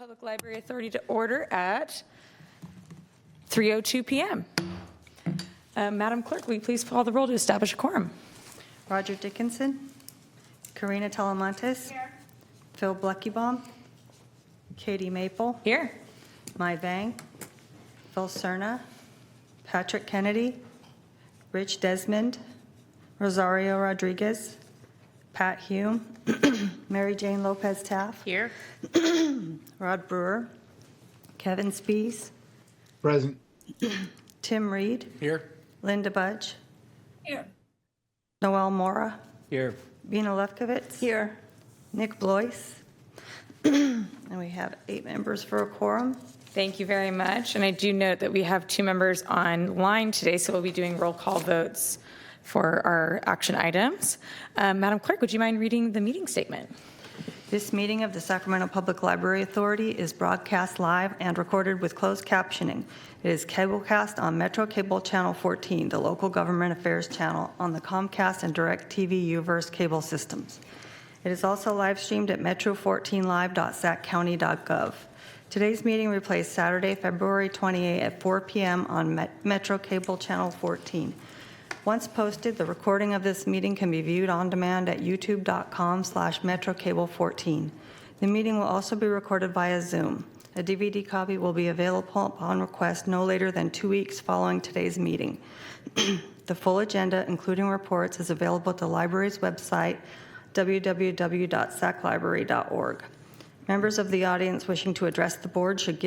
Public Library Authority to order at 3:02 p.m. Madam Clerk, will you please call the roll to establish a quorum? Roger Dickinson. Karina Talamantes. Here. Phil Bleckybaum. Katie Maple. Here. Mai Vang. Phil Cerna. Patrick Kennedy. Rich Desmond. Rosario Rodriguez. Pat Hume. Mary Jane Lopez Taft. Here. Rod Brewer. Kevin Spees. Present. Tim Reed. Here. Linda Budge. Here. Noel Mora. Here. Bina Lefkowitz. Here. Nick Blois. And we have 8 members for a quorum. Thank you very much. And I do note that we have 2 members online today, so we'll be doing roll call votes for our action items. Madam Clerk, would you mind reading the meeting statement? This meeting of the Sacramento Public Library Authority is broadcast live and recorded with closed captioning. It is cablecast on Metro Cable Channel 14, the local government affairs channel on the Comcast and DirecTV U-verse cable systems. It is also live streamed at metro14live.saccounty.gov. Today's meeting replays Saturday, February 28 at 4 p.m. on Metro Cable Channel 14. Once posted, the recording of this meeting can be viewed on demand at youtube.com/metrocable14. The meeting will also be recorded via Zoom. A DVD copy will be available upon request no later than 2 weeks following today's meeting. The full agenda, including reports, is available at the library's website, www.saclibrary.org. Members of the audience wishing to address the board should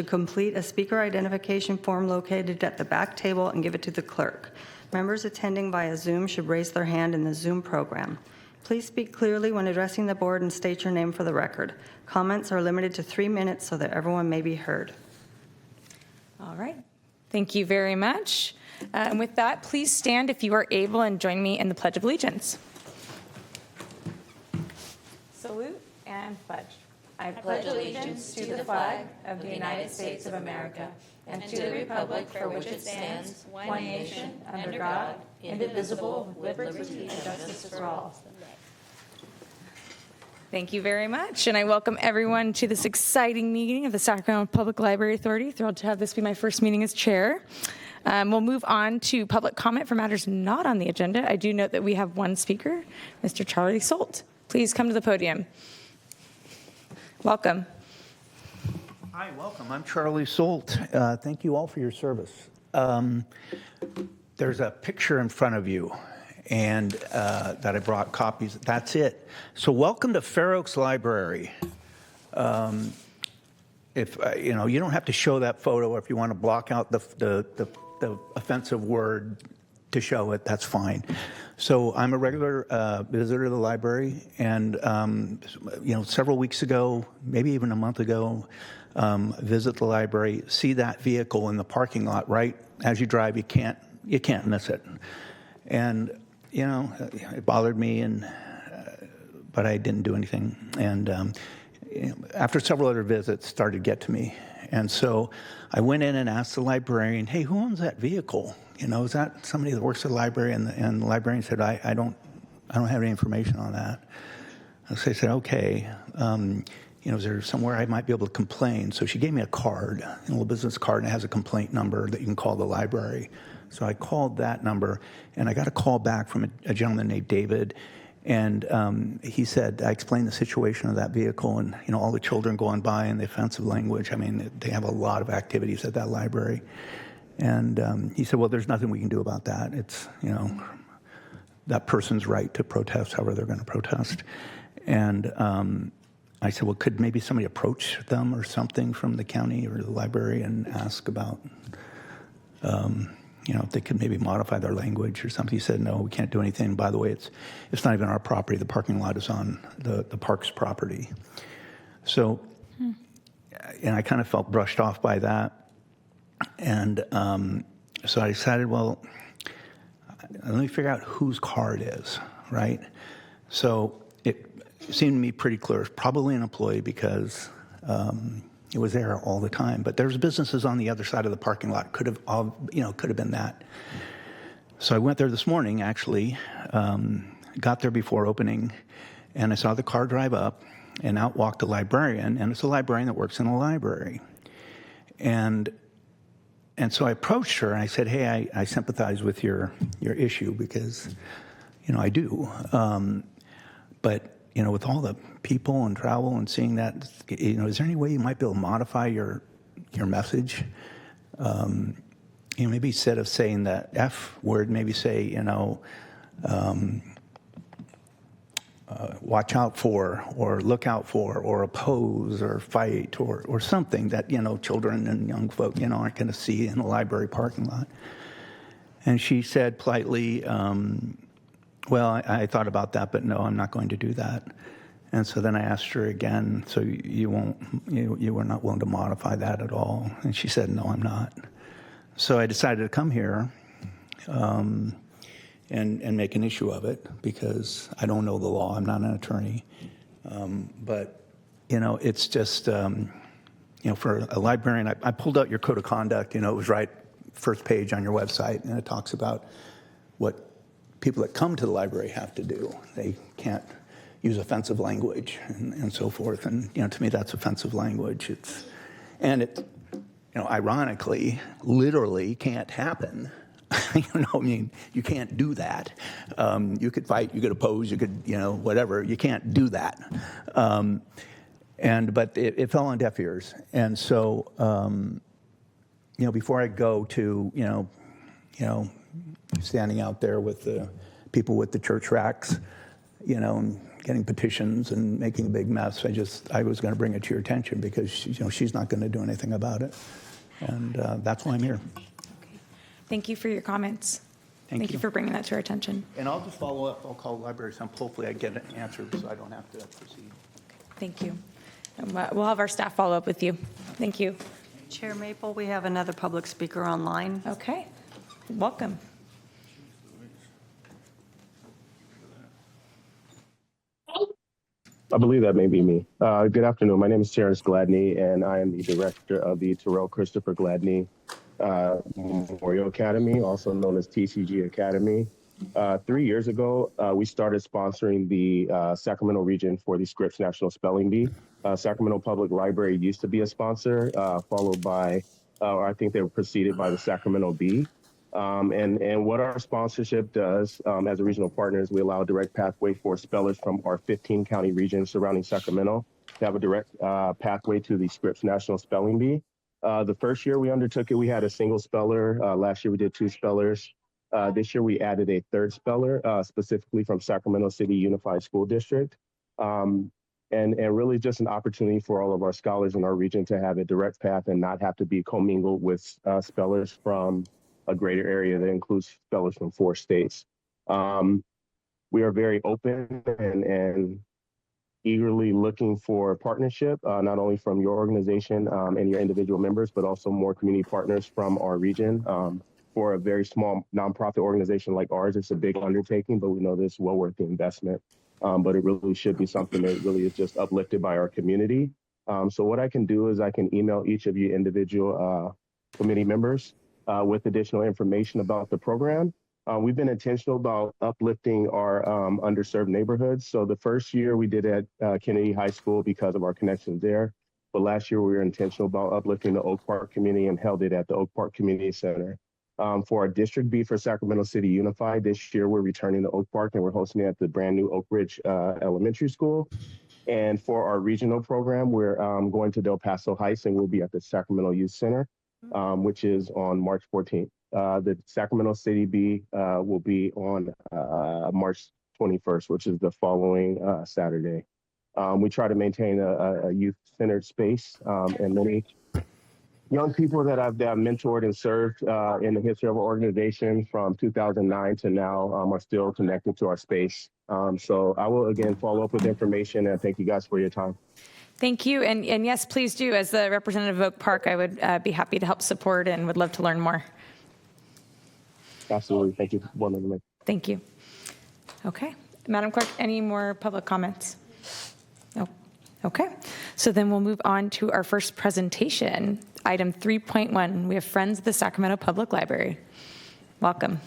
complete a speaker identification form located at the back table and give it to the clerk. Members attending via Zoom should raise their hand in the Zoom program. Please speak clearly when addressing the board and state your name for the record. Comments are limited to 3 minutes so that everyone may be heard. All right. Thank you very much. And with that, please stand if you are able and join me in the Pledge of Allegiance. Salute and pledge. I pledge allegiance to the flag of the United States of America and to the republic for which it stands, one nation, under God, indivisible, with liberty and justice for all. Thank you very much, and I welcome everyone to this exciting meeting of the Sacramento Public Library Authority. Thrilled to have this be my first meeting as chair. We'll move on to public comment for matters not on the agenda. I do note that we have one speaker, Mr. Charlie Solt. Please come to the podium. Welcome. Hi, welcome. I'm Charlie Solt. Thank you all for your service. There's a picture in front of you and that I brought copies. That's it. So welcome to Fair Oaks Library. If you don't have to show that photo if you want to block out the offensive word to show it, that's fine. So I'm a regular visitor to the library, and several weeks ago, maybe even a month ago, visit the library, see that vehicle in the parking lot. Right as you drive, you can't miss it, and it bothered me, but I didn't do anything. And after several other visits, started to get to me, and so I went in and asked the librarian, "Hey, who owns that vehicle? Is that somebody that works at the library?" And the librarian said, I don't have any information on that. So I said, okay, is there somewhere I might be able to complain? So she gave me a card, a little business card, and it has a complaint number that you can call the library. So I called that number, and I got a call back from a gentleman named David, and he said, I explained the situation of that vehicle, and all the children going by and the offensive language. I mean, they have a lot of activities at that library. And he said, well, there's nothing we can do about that. It's, that person's right to protest however they're going to protest. And I said, well, could maybe somebody approach them or something from the county or the library and ask about, if they could maybe modify their language or something. He said, no, we can't do anything. By the way, it's not even our property. The parking lot is on the park's property. So, and I kind of felt brushed off by that. And so I decided, well, let me figure out whose car it is, right? So it seemed to me pretty clear. It's probably an employee because it was there all the time. But there's businesses on the other side of the parking lot. Could have been that. So I went there this morning, actually, got there before opening, and I saw the car drive up. and out walked a librarian, and it's a librarian that works in a library. And so I approached her and I said, hey, I sympathize with your issue because, I do. But, with all the people and travel and seeing that, is there any way you might be able to modify your message? Maybe instead of saying that F word, maybe say, watch out for, or look out for, or oppose, or fight, or something that, children and young folk, aren't going to see in a library parking lot. And she said politely, well, I thought about that, but no, I'm not going to do that. And so then I asked her again, so you were not willing to modify that at all? And she said, no, I'm not. So I decided to come here and make an issue of it because I don't know the law. I'm not an attorney. But, it's just, for a librarian, I pulled out your code of conduct. It was right first page on your website, and it talks about what people that come to the library have to do. They can't use offensive language and so forth. And, to me, that's offensive language. Ironically, literally can't happen. You can't do that. You could fight, you could oppose, you could, whatever. You can't do that. But it fell on deaf ears. And so, before I go to, standing out there with the people with the church racks, and getting petitions and making a big mess, I was going to bring it to your attention because, she's not going to do anything about it. And that's why I'm here. Okay. Thank you for your comments. Thank you for bringing that to our attention. And I'll just follow up. I'll call the library. Hopefully I get an answer so I don't have to proceed. Thank you. And we'll have our staff follow up with you. Thank you. Chair Maple, we have another public speaker online. Okay. Welcome. I believe that may be me. Good afternoon. My name is Terrence Gladney, and I am the director of the Terrell Christopher Gladney Memorial Academy, also known as TCG Academy. 3 years ago, we started sponsoring the Sacramento region for the Scripps National Spelling Bee. Sacramento Public Library used to be a sponsor, followed by, I think they were preceded by the Sacramento Bee. And what our sponsorship does as a regional partner is we allow a direct pathway for spellers from our 15 county regions surrounding Sacramento to have a direct pathway to the Scripps National Spelling Bee. The first year we undertook it, we had a single speller. Last year we did 2 spellers. This year we added a 3rd speller, specifically from Sacramento City Unified School District. And really just an opportunity for all of our scholars in our region to have a direct path and not have to be commingled with spellers from a greater area that includes spellers from 4 states. We are very open and eagerly looking for partnership, not only from your organization and your individual members, but also more community partners from our region. For a very small nonprofit organization like ours, it's a big undertaking, but we know this is well worth the investment. But it really should be something that really is just uplifted by our community. So what I can do is I can email each of you individual committee members with additional information about the program. We've been intentional about uplifting our underserved neighborhoods. So the first year we did it at Kennedy High School because of our connections there. But last year we were intentional about uplifting the Oak Park community and held it at the Oak Park Community Center. For our District B for Sacramento City Unified, this year we're returning to Oak Park and we're hosting it at the brand new Oak Ridge Elementary School. And for our regional program, we're going to Del Paso Heights and we'll be at the Sacramento Youth Center, which is on March 14th. The Sacramento City B will be on March 21st, which is the following Saturday. We try to maintain a youth-centered space, and many young people that I've mentored and served in the history of our organization from 2009 to now are still connected to our space. So I will, again, follow up with information, and thank you guys for your time. Thank you. And yes, please do. As the representative of Oak Park, I would be happy to help support and would love to learn more. Absolutely. Thank you. Thank you. Okay. Madam Clerk, any more public comments? No. Okay. So then we'll move on to our first presentation. Item 3.1, we have Friends of the Sacramento Public Library. Welcome.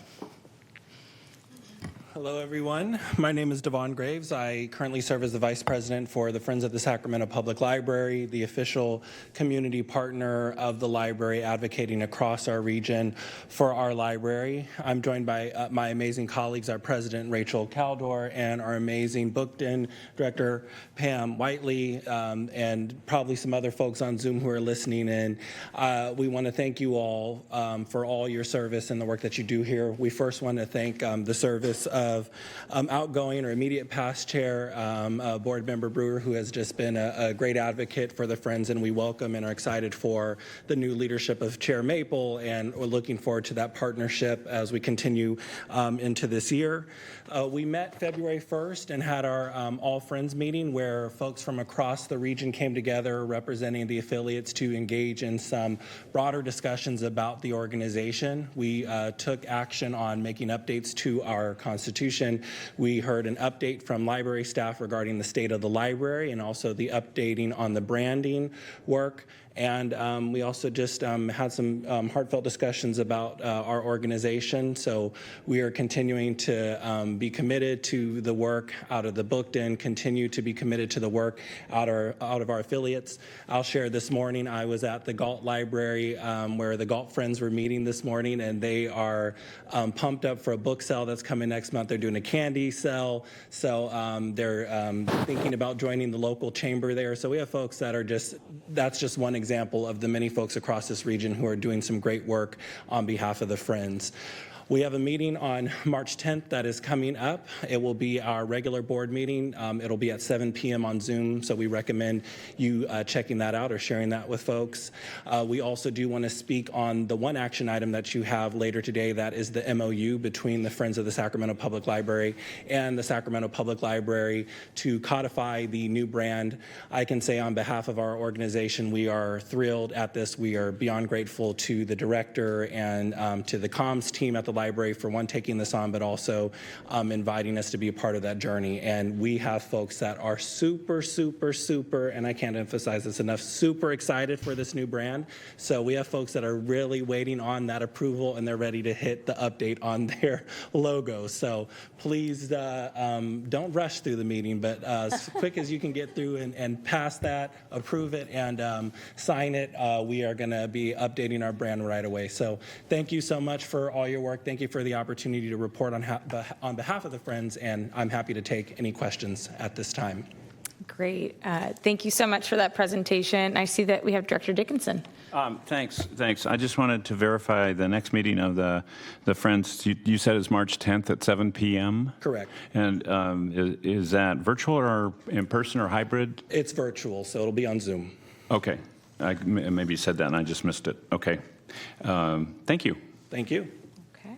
Hello, everyone. My name is Devon Graves. I currently serve as the Vice President for the Friends of the Sacramento Public Library, the official community partner of the library advocating across our region for our library. I'm joined by my amazing colleagues, our President, Rachel Caldor, and our amazing booked-in Director, Pam Whiteley, and probably some other folks on Zoom who are listening in. We want to thank you all for all your service and the work that you do here. We first want to thank the service of outgoing or immediate past chair, board member Brewer, who has just been a great advocate for the Friends, and we welcome and are excited for the new leadership of Chair Maple, and we're looking forward to that partnership as we continue into this year. We met February 1st and had our All Friends meeting where folks from across the region came together representing the affiliates to engage in some broader discussions about the organization. We took action on making updates to our Constitution. We heard an update from library staff regarding the state of the library and also the updating on the branding work. And we also just had some heartfelt discussions about our organization. So we are continuing to be committed to the work out of the booked-in, continue to be committed to the work out of our affiliates. I'll share this morning, I was at the Galt Library where the Galt Friends were meeting this morning, and they are pumped up for a book sale that's coming next month. They're doing a candy sale. So they're thinking about joining the local chamber there. So we have folks that are that's just one example of the many folks across this region who are doing some great work on behalf of the Friends. We have a meeting on March 10th that is coming up. It will be our regular board meeting. It'll be at 7 p.m. on Zoom, so we recommend you checking that out or sharing that with folks. We also do want to speak on the one action item that you have later today, that is the MOU between the Friends of the Sacramento Public Library and the Sacramento Public Library to codify the new brand. I can say on behalf of our organization, we are thrilled at this. We are beyond grateful to the director and to the comms team at the library for one, taking this on, but also inviting us to be a part of that journey. And we have folks that are super, and I can't emphasize this enough, super excited for this new brand. So we have folks that are really waiting on that approval, and they're ready to hit the update on their logo. So please don't rush through the meeting, but as quick as you can get through and pass that, approve it, and sign it, we are going to be updating our brand right away. So thank you so much for all your work. Thank you for the opportunity to report on behalf of the Friends, and I'm happy to take any questions at this time. Great. Thank you so much for that presentation. I see that we have Director Dickinson. Thanks. I just wanted to verify the next meeting of the Friends. You said it's March 10th at 7 p.m.? Correct. And is that virtual or in person or hybrid? It's virtual, so it'll be on Zoom. Okay. Maybe you said that and I just missed it. Okay. Thank you. Thank you. Okay.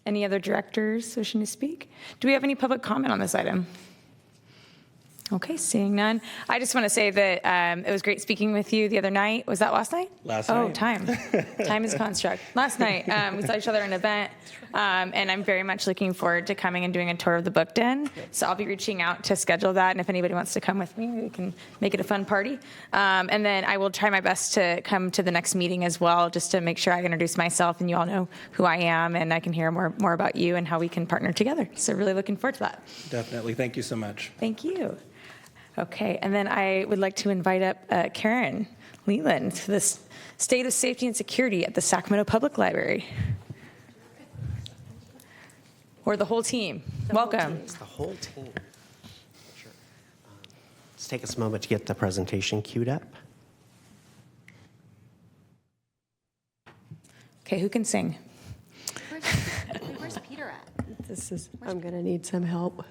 Any other directors wishing to speak? Do we have any public comment on this item? Okay, seeing none. I just want to say that it was great speaking with you the other night. Was that last night? Last night. Oh, time. Time is a construct. Last night, we saw each other at an event, and I'm very much looking forward to coming and doing a tour of the book den. So I'll be reaching out to schedule that, and if anybody wants to come with me, we can make it a fun party. And then I will try my best to come to the next meeting as well, just to make sure I introduce myself and you all know who I am, and I can hear more about you and how we can partner together. So really looking forward to that. Definitely. Thank you so much. Thank you. Okay, and then I would like to invite up Karen Leland to the State of Safety and Security at the Sacramento Public Library. Or the whole team. Welcome. It's the whole team. Sure. Let's take us a moment to get the presentation queued up. Okay, who can sing? Where's Peter at? I'm going to need some help.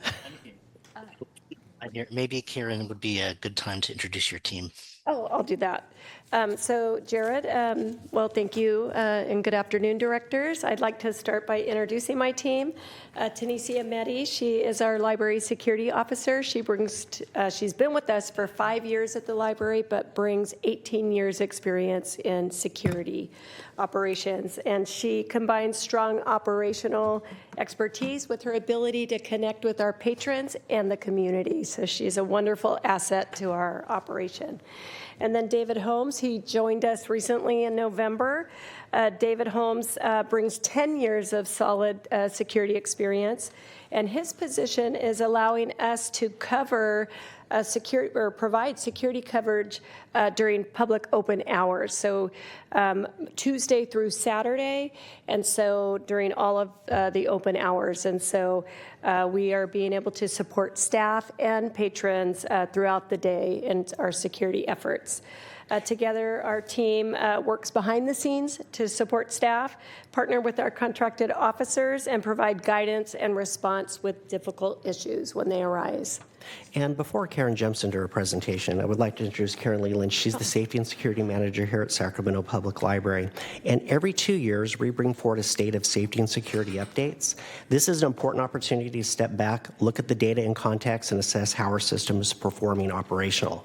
Maybe Karen would be a good time to introduce your team. Oh, I'll do that. So Jared, well, thank you, and good afternoon, directors. I'd like to start by introducing my team. Tanisha Mehdi, she is our library security officer. She's been with us for 5 years at the library, but brings 18 years experience in security operations. And she combines strong operational expertise with her ability to connect with our patrons and the community. So she's a wonderful asset to our operation. And then David Holmes, he joined us recently in November. David Holmes brings 10 years of solid security experience, and his position is allowing us to cover provide security coverage during public open hours. So Tuesday through Saturday, and so during all of the open hours. And so we are being able to support staff and patrons throughout the day in our security efforts. Together, our team works behind the scenes to support staff, partner with our contracted officers, and provide guidance and response with difficult issues when they arise. And before Karen jumps into her presentation, I would like to introduce Karen Leland. She's the Safety and Security Manager here at Sacramento Public Library. And every 2 years, we bring forward a state of safety and security updates. This is an important opportunity to step back, look at the data in context, and assess how our system is performing operationally.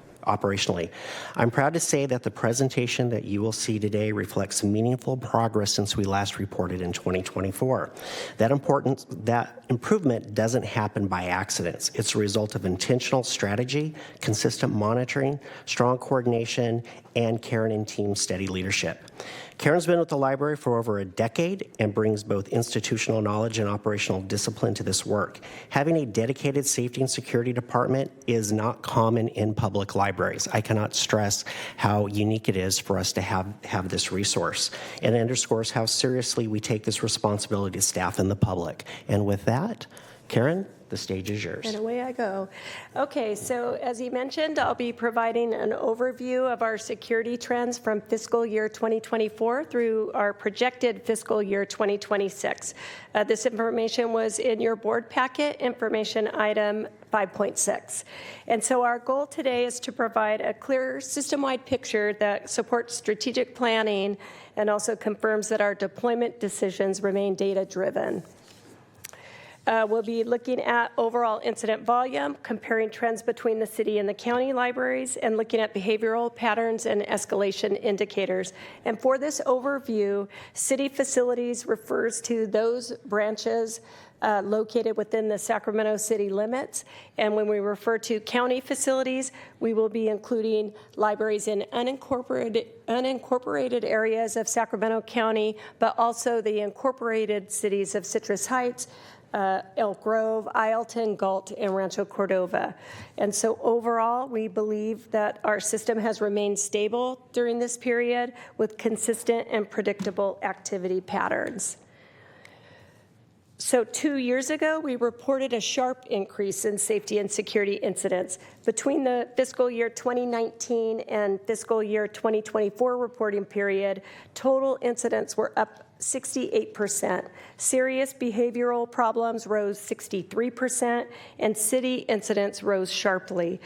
I'm proud to say that the presentation that you will see today reflects meaningful progress since we last reported in 2024. That improvement doesn't happen by accidents. It's a result of intentional strategy, consistent monitoring, strong coordination, and Karen and team's steady leadership. Karen's been with the library for over a decade and brings both institutional knowledge and operational discipline to this work. Having a dedicated safety and security department is not common in public libraries. I cannot stress how unique it is for us to have this resource. And it underscores how seriously we take this responsibility to staff and the public. And with that, Karen, the stage is yours. And away I go. Okay, so as he mentioned, I'll be providing an overview of our security trends from fiscal year 2024 through our projected fiscal year 2026. This information was in your board packet, information item 5.6. And so our goal today is to provide a clear system-wide picture that supports strategic planning and also confirms that our deployment decisions remain data-driven. We'll be looking at overall incident volume, comparing trends between the city and the county libraries, and looking at behavioral patterns and escalation indicators. And for this overview, city facilities refers to those branches located within the Sacramento city limits. And when we refer to county facilities, we will be including libraries in unincorporated areas of Sacramento County, but also the incorporated cities of Citrus Heights, Elk Grove, Ileton, Galt, and Rancho Cordova. And so overall, we believe that our system has remained stable during this period with consistent and predictable activity patterns. So 2 years ago, we reported a sharp increase in safety and security incidents. Between the fiscal year 2019 and fiscal year 2024 reporting period, total incidents were up 68%. Serious behavioral problems rose 63%, and city incidents rose sharply,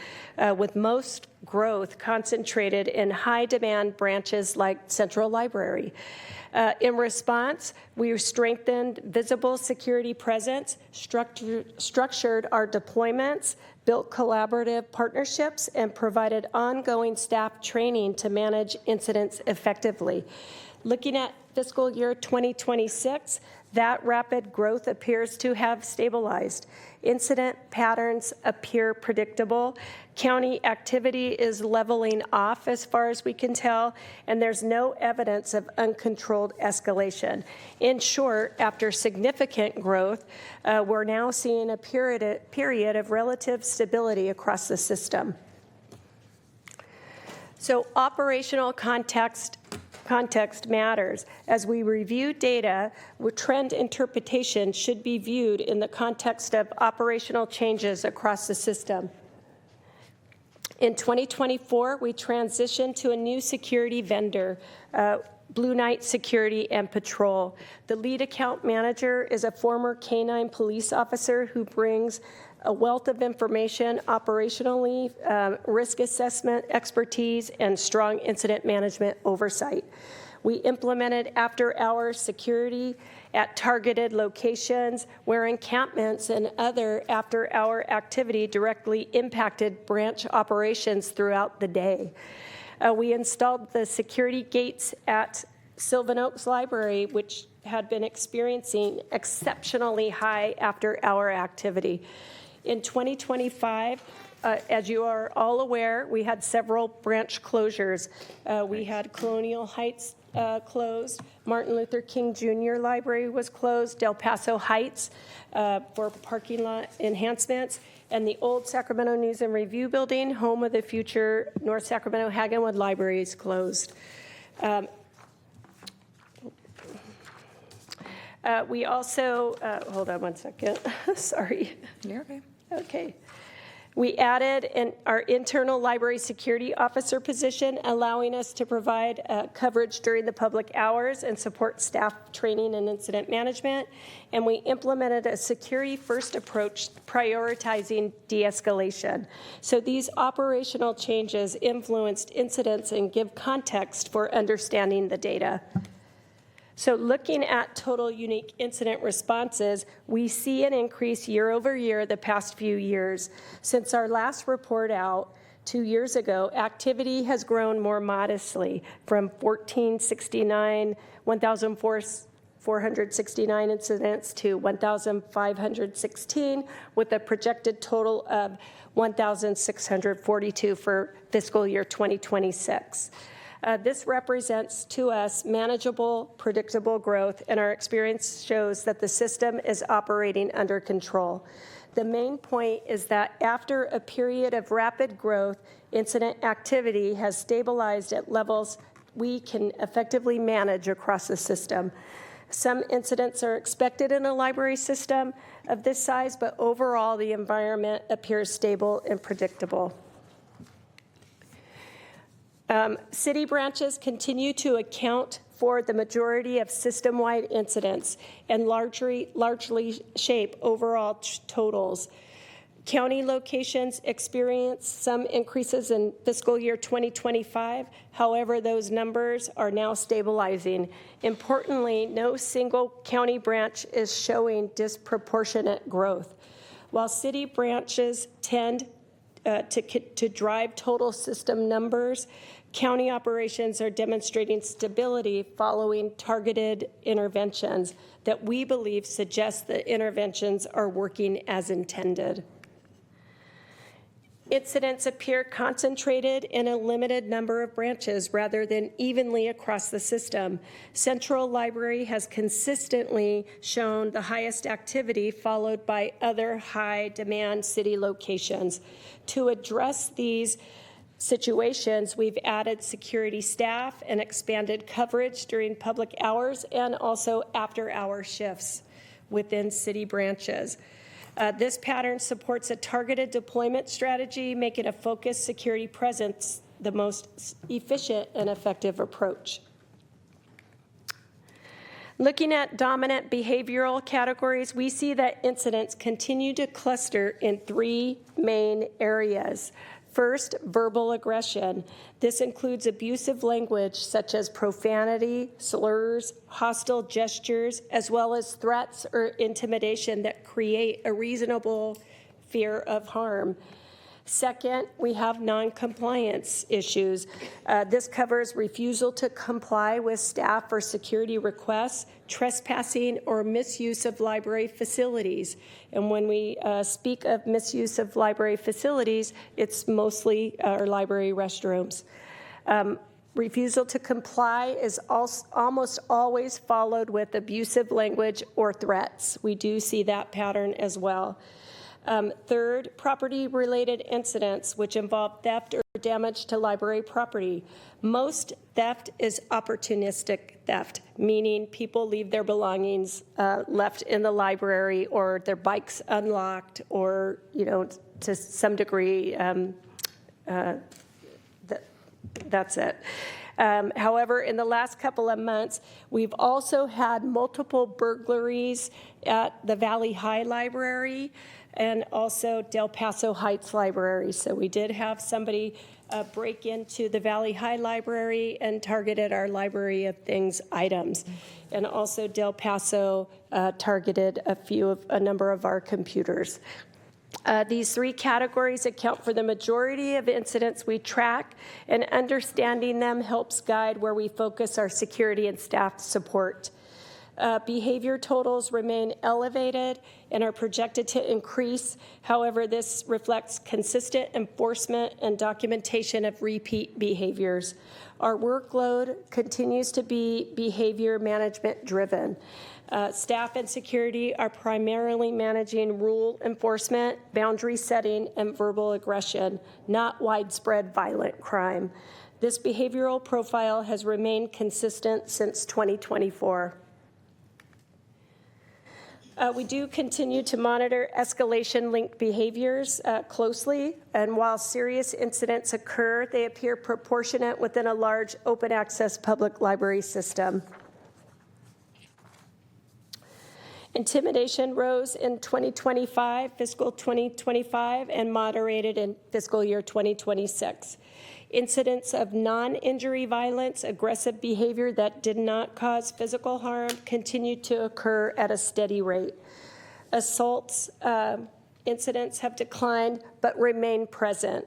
with most growth concentrated in high-demand branches like Central Library. In response, we strengthened visible security presence, structured our deployments, built collaborative partnerships, and provided ongoing staff training to manage incidents effectively. Looking at fiscal year 2026, that rapid growth appears to have stabilized. Incident patterns appear predictable. County activity is leveling off as far as we can tell, and there's no evidence of uncontrolled escalation. In short, after significant growth, we're now seeing a period of relative stability across the system. So operational context matters. As we review data, trend interpretation should be viewed in the context of operational changes across the system. In 2024, we transitioned to a new security vendor, Blue Knight Security and Patrol. The lead account manager is a former canine police officer who brings a wealth of information operationally, risk assessment expertise, and strong incident management oversight. We implemented after-hours security at targeted locations where encampments and other after-hour activity directly impacted branch operations throughout the day. We installed the security gates at Sylvan Oaks Library, which had been experiencing exceptionally high after-hour activity. In 2025, as you are all aware, we had several branch closures. We had Colonial Heights closed, Martin Luther King Jr. Library was closed, Del Paso Heights for parking lot enhancements, and the old Sacramento News and Review building, home of the future North Sacramento Hagenwood Library, is closed. We also, hold on one second, sorry. You're okay. Okay. We added our internal library security officer position, allowing us to provide coverage during the public hours and support staff training and incident management. And we implemented a security-first approach, prioritizing de-escalation. So these operational changes influenced incidents and give context for understanding the data. So looking at total unique incident responses, we see an increase year over year the past few years. Since our last report out 2 years ago, activity has grown more modestly from 1,469 incidents to 1,516, with a projected total of 1,642 for fiscal year 2026. This represents to us manageable, predictable growth, and our experience shows that the system is operating under control. The main point is that after a period of rapid growth, incident activity has stabilized at levels we can effectively manage across the system. Some incidents are expected in a library system of this size, but overall the environment appears stable and predictable. City branches continue to account for the majority of system-wide incidents and largely shape overall totals. County locations experienced some increases in fiscal year 2025. However, those numbers are now stabilizing. Importantly, no single county branch is showing disproportionate growth. While city branches tend to drive total system numbers, county operations are demonstrating stability following targeted interventions that we believe suggest the interventions are working as intended. Incidents appear concentrated in a limited number of branches rather than evenly across the system. Central Library has consistently shown the highest activity, followed by other high-demand city locations. To address these situations, we've added security staff and expanded coverage during public hours and also after-hour shifts within city branches. This pattern supports a targeted deployment strategy, making a focused security presence the most efficient and effective approach. Looking at dominant behavioral categories, we see that incidents continue to cluster in 3 main areas. First, verbal aggression. This includes abusive language such as profanity, slurs, hostile gestures, as well as threats or intimidation that create a reasonable fear of harm. Second, we have non-compliance issues. This covers refusal to comply with staff or security requests, trespassing, or misuse of library facilities. And when we speak of misuse of library facilities, it's mostly our library restrooms. Refusal to comply is almost always followed with abusive language or threats. We do see that pattern as well. Third, property-related incidents, which involve theft or damage to library property. Most theft is opportunistic theft, meaning people leave their belongings left in the library or their bikes unlocked or, to some degree, that's it. However, in the last couple of months, we've also had multiple burglaries at the Valley High Library and also Del Paso Heights Library. So we did have somebody break into the Valley High Library and targeted our Library of Things items. And also Del Paso targeted a number of our computers. These 3 categories account for the majority of incidents we track, and understanding them helps guide where we focus our security and staff support. Behavior totals remain elevated and are projected to increase. However, this reflects consistent enforcement and documentation of repeat behaviors. Our workload continues to be behavior management driven. Staff and security are primarily managing rule enforcement, boundary setting, and verbal aggression, not widespread violent crime. This behavioral profile has remained consistent since 2024. We do continue to monitor escalation-linked behaviors closely, and while serious incidents occur, they appear proportionate within a large open-access public library system. Intimidation rose in 2025, fiscal 2025, and moderated in fiscal year 2026. Incidents of non-injury violence, aggressive behavior that did not cause physical harm continued to occur at a steady rate. Assaults incidents have declined but remain present.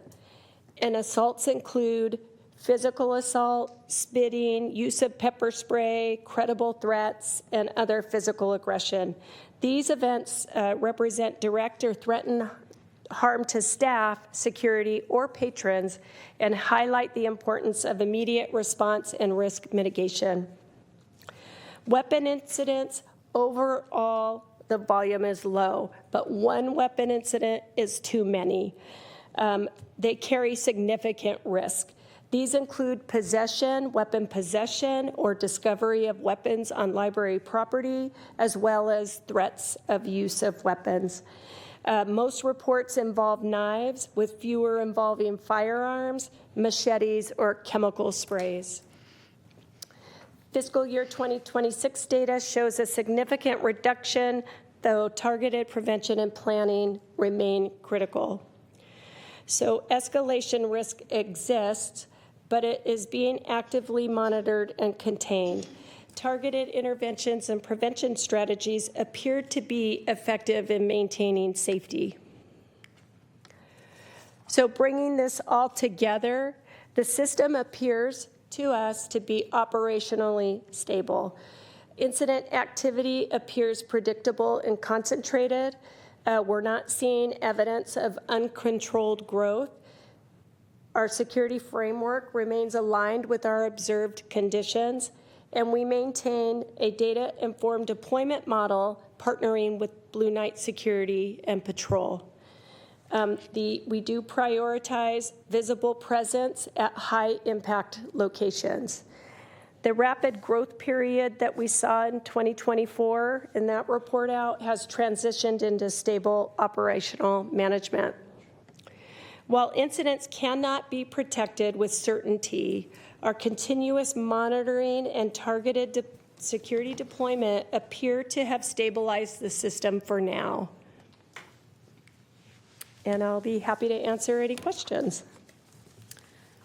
And assaults include physical assault, spitting, use of pepper spray, credible threats, and other physical aggression. These events represent direct or threatened harm to staff, security, or patrons, and highlight the importance of immediate response and risk mitigation. Weapon incidents, overall, the volume is low, but one weapon incident is too many. They carry significant risk. These include possession, weapon possession, or discovery of weapons on library property, as well as threats of use of weapons. Most reports involve knives, with fewer involving firearms, machetes, or chemical sprays. Fiscal year 2026 data shows a significant reduction, though targeted prevention and planning remain critical. So escalation risk exists, but it is being actively monitored and contained. Targeted interventions and prevention strategies appear to be effective in maintaining safety. So bringing this all together, the system appears to us to be operationally stable. Incident activity appears predictable and concentrated. We're not seeing evidence of uncontrolled growth. Our security framework remains aligned with our observed conditions, and we maintain a data-informed deployment model partnering with Blue Knight Security and Patrol. We do prioritize visible presence at high-impact locations. The rapid growth period that we saw in 2024 in that report out has transitioned into stable operational management. While incidents cannot be protected with certainty, our continuous monitoring and targeted security deployment appear to have stabilized the system for now. And I'll be happy to answer any questions.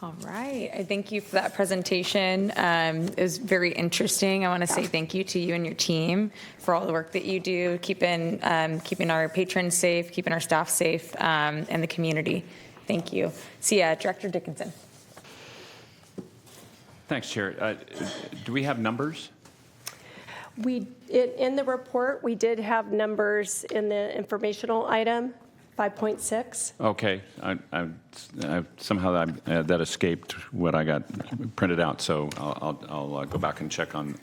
All right. I thank you for that presentation. It was very interesting. I want to say thank you to you and your team for all the work that you do, keeping our patrons safe, keeping our staff safe, and the community. Thank you. See ya, Director Dickinson. Thanks, Chair. Do we have numbers? In the report, we did have numbers in the informational item, 5.6. Okay. Somehow that escaped what I got printed out, so I'll go back and check on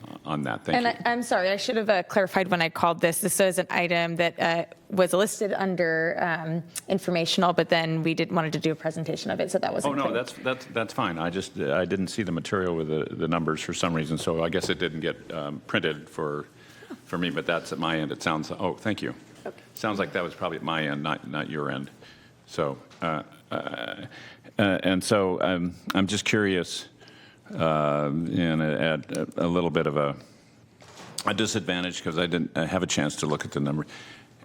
that. Thank you. I'm sorry, I should have clarified when I called this. This was an item that was listed under informational, but then we wanted to do a presentation of it, so that wasn't clear. That's fine. I didn't see the material with the numbers for some reason, so I guess it didn't get printed for me, but that's at my end. It sounds. Oh, thank you. Okay. Sounds like that was probably at my end, not your end. So, and so I'm just curious, and at a little bit of a disadvantage because I didn't have a chance to look at the number.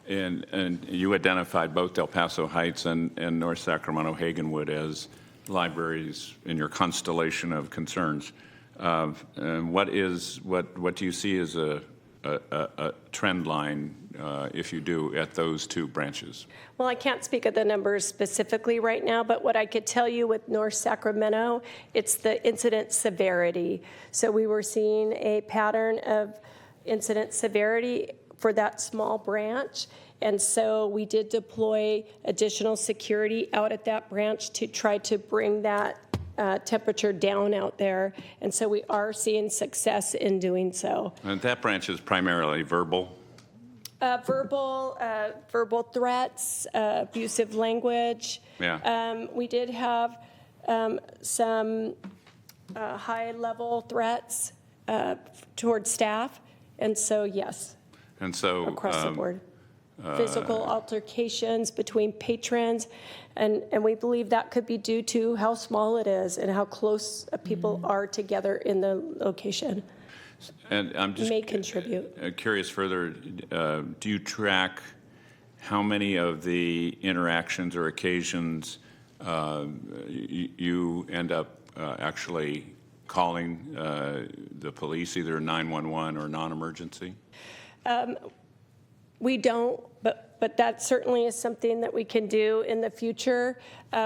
And you identified both El Paso Heights and North Sacramento Hagenwood as libraries in your constellation of concerns. And what do you see as a trend line, if you do, at those two branches? Well, I can't speak of the numbers specifically right now, but what I could tell you with North Sacramento, it's the incident severity. So we were seeing a pattern of incident severity for that small branch. And so we did deploy additional security out at that branch to try to bring that temperature down out there. And so we are seeing success in doing so. And that branch is primarily verbal? Verbal threats, abusive language. Yeah. We did have some high-level threats toward staff, and so yes, And so across the board. Physical altercations between patrons, and we believe that could be due to how small it is and how close people are together in the location. And I'm just May contribute. Curious further, do you track how many of the interactions or occasions you end up actually calling the police, either 911 or non-emergency? We don't, but that certainly is something that we can do in the future.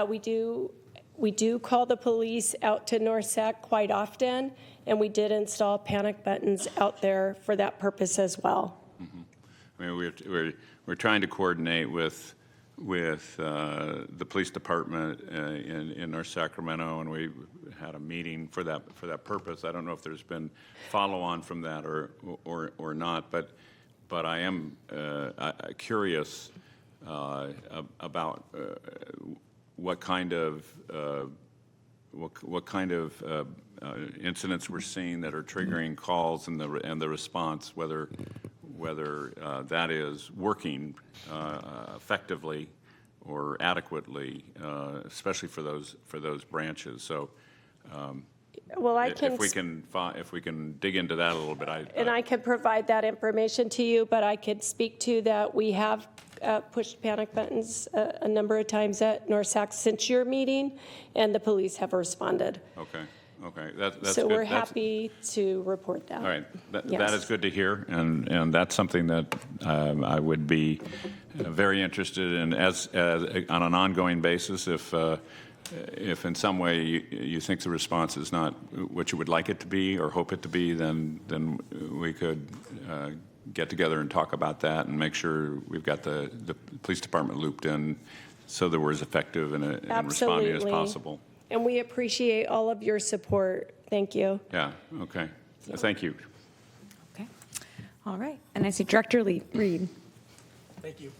We do call the police out to North Sac quite often, and we did install panic buttons out there for that purpose as well. Mm-hmm. I mean, we're trying to coordinate with the police department in North Sacramento, and we had a meeting for that purpose. I don't know if there's been follow-on from that or not, but I am curious about what kind of incidents we're seeing that are triggering calls and the response, whether that is working effectively or adequately, especially for those branches. So. Well, if we can dig into that a little bit, I can provide that information to you, but I could speak to that we have pushed panic buttons a number of times at North Sac since your meeting, and the police have responded. Okay, that's so good. We're happy to report that. All right, Yes. That is good to hear, and that's something that I would be very interested in as on an ongoing basis. If in some way you think the response is not what you would like it to be or hope it to be, then we could get together and talk about that and make sure we've got the police department looped in so that we're as effective in responding as possible. And we appreciate all of your support. Thank you. Yeah, okay. Thank you. Okay. All right. And I see Director Reed. Thank you.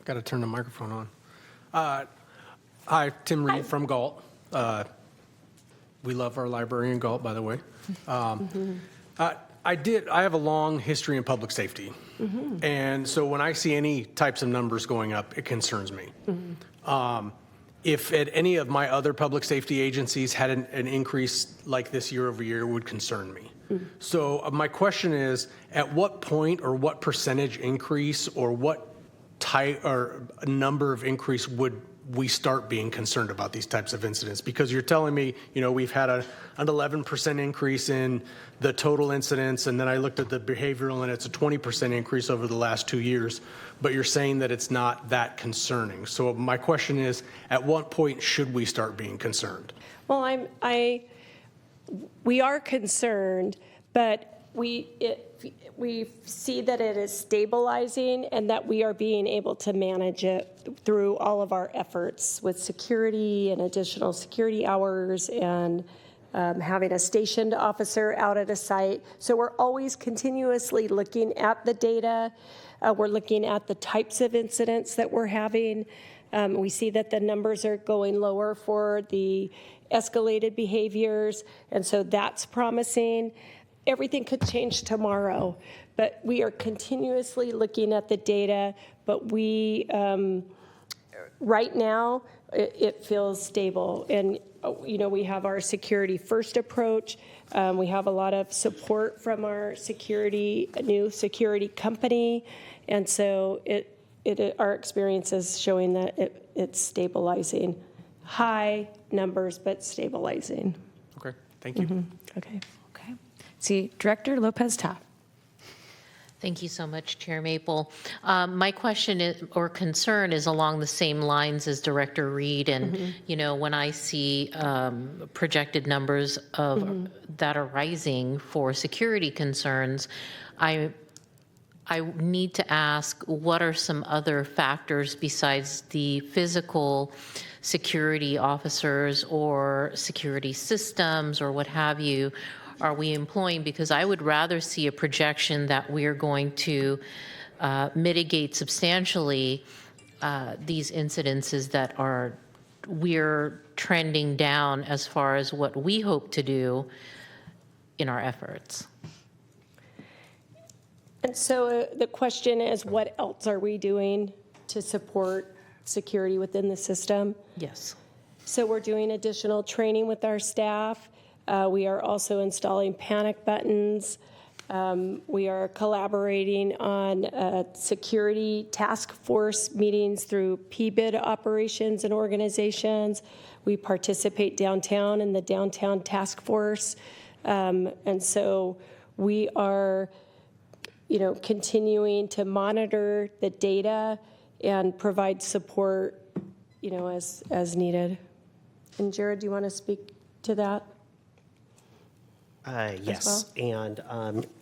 Got to turn the microphone on. Hi, Tim Reed from Galt. We love our library in Galt, by the way. I have a long history in public safety. And so when I see any types of numbers going up, it concerns me. If at any of my other public safety agencies had an increase like this year over year, it would concern me. So my question is, at what point or what percentage increase or what type or number of increase would we start being concerned about these types of incidents? Because you're telling me, we've had an 11% increase in the total incidents, and then I looked at the behavioral, and it's a 20% increase over the last 2 years, but you're saying that it's not that concerning. So my question is, at what point should we start being concerned? Well, we are concerned, but we see that it is stabilizing and that we are being able to manage it through all of our efforts with security and additional security hours and having a stationed officer out at a site. So we're always continuously looking at the data. We're looking at the types of incidents that we're having. We see that the numbers are going lower for the escalated behaviors, and so that's promising. Everything could change tomorrow, but we are continuously looking at the data, but we, right now, it feels stable. And, we have our security first approach. We have a lot of support from our new security company. And so our experience is showing that it's stabilizing. High numbers, but stabilizing. Okay, thank you. Okay. Okay. See Director Lopez-Taff. Thank you so much, Chair Maple. My question or concern is along the same lines as Director Reed. And, you know, when I see projected numbers of that are rising for security concerns, I need to ask, what are some other factors besides the physical security officers or security systems or what have you are we employing? Because I would rather see a projection that we're going to mitigate substantially these incidences that we're trending down as far as what we hope to do in our efforts. And so the question is, what else are we doing to support security within the system? Yes. So we're doing additional training with our staff. We are also installing panic buttons. We are collaborating on security task force meetings through PBID operations and organizations. We participate downtown in the downtown task force. And so we are, you know, continuing to monitor the data and provide support, you know, as needed. And Jared, do you want to speak to that? Yes, and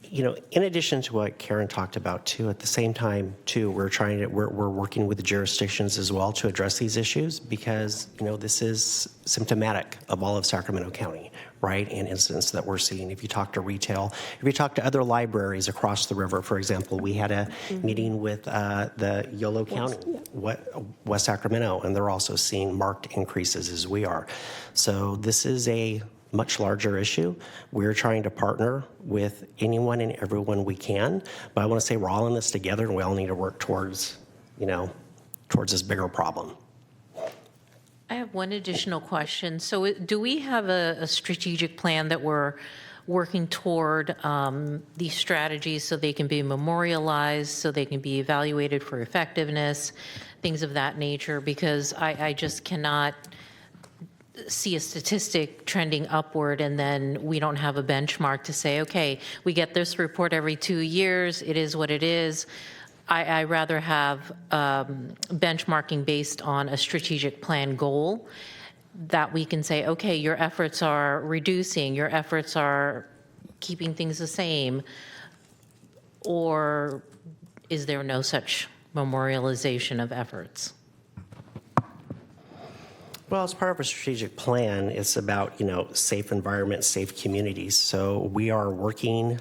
you know, in addition to what Karen talked about too, at the same time too, we're working with the jurisdictions as well to address these issues because, you know, this is symptomatic of all of Sacramento County, right? And incidents that we're seeing. If you talk to retail, if you talk to other libraries across the river, for example, we had a meeting with the Yolo County, West Sacramento, and they're also seeing marked increases as we are. So this is a much larger issue. We're trying to partner with anyone and everyone we can, but I want to say we're all in this together and we all need to work towards, you know, towards this bigger problem. I have one additional question. So do we have a strategic plan that we're working toward these strategies so they can be memorialized, so they can be evaluated for effectiveness, things of that nature? Because I just cannot see a statistic trending upward and then we don't have a benchmark to say, okay, we get this report every 2 years, it is what it is. I rather have benchmarking based on a strategic plan goal that we can say, okay, your efforts are reducing, your efforts are keeping things the same, or is there no such memorialization of efforts? Well, as part of a strategic plan, it's about, you know, safe environments, safe communities. So we are working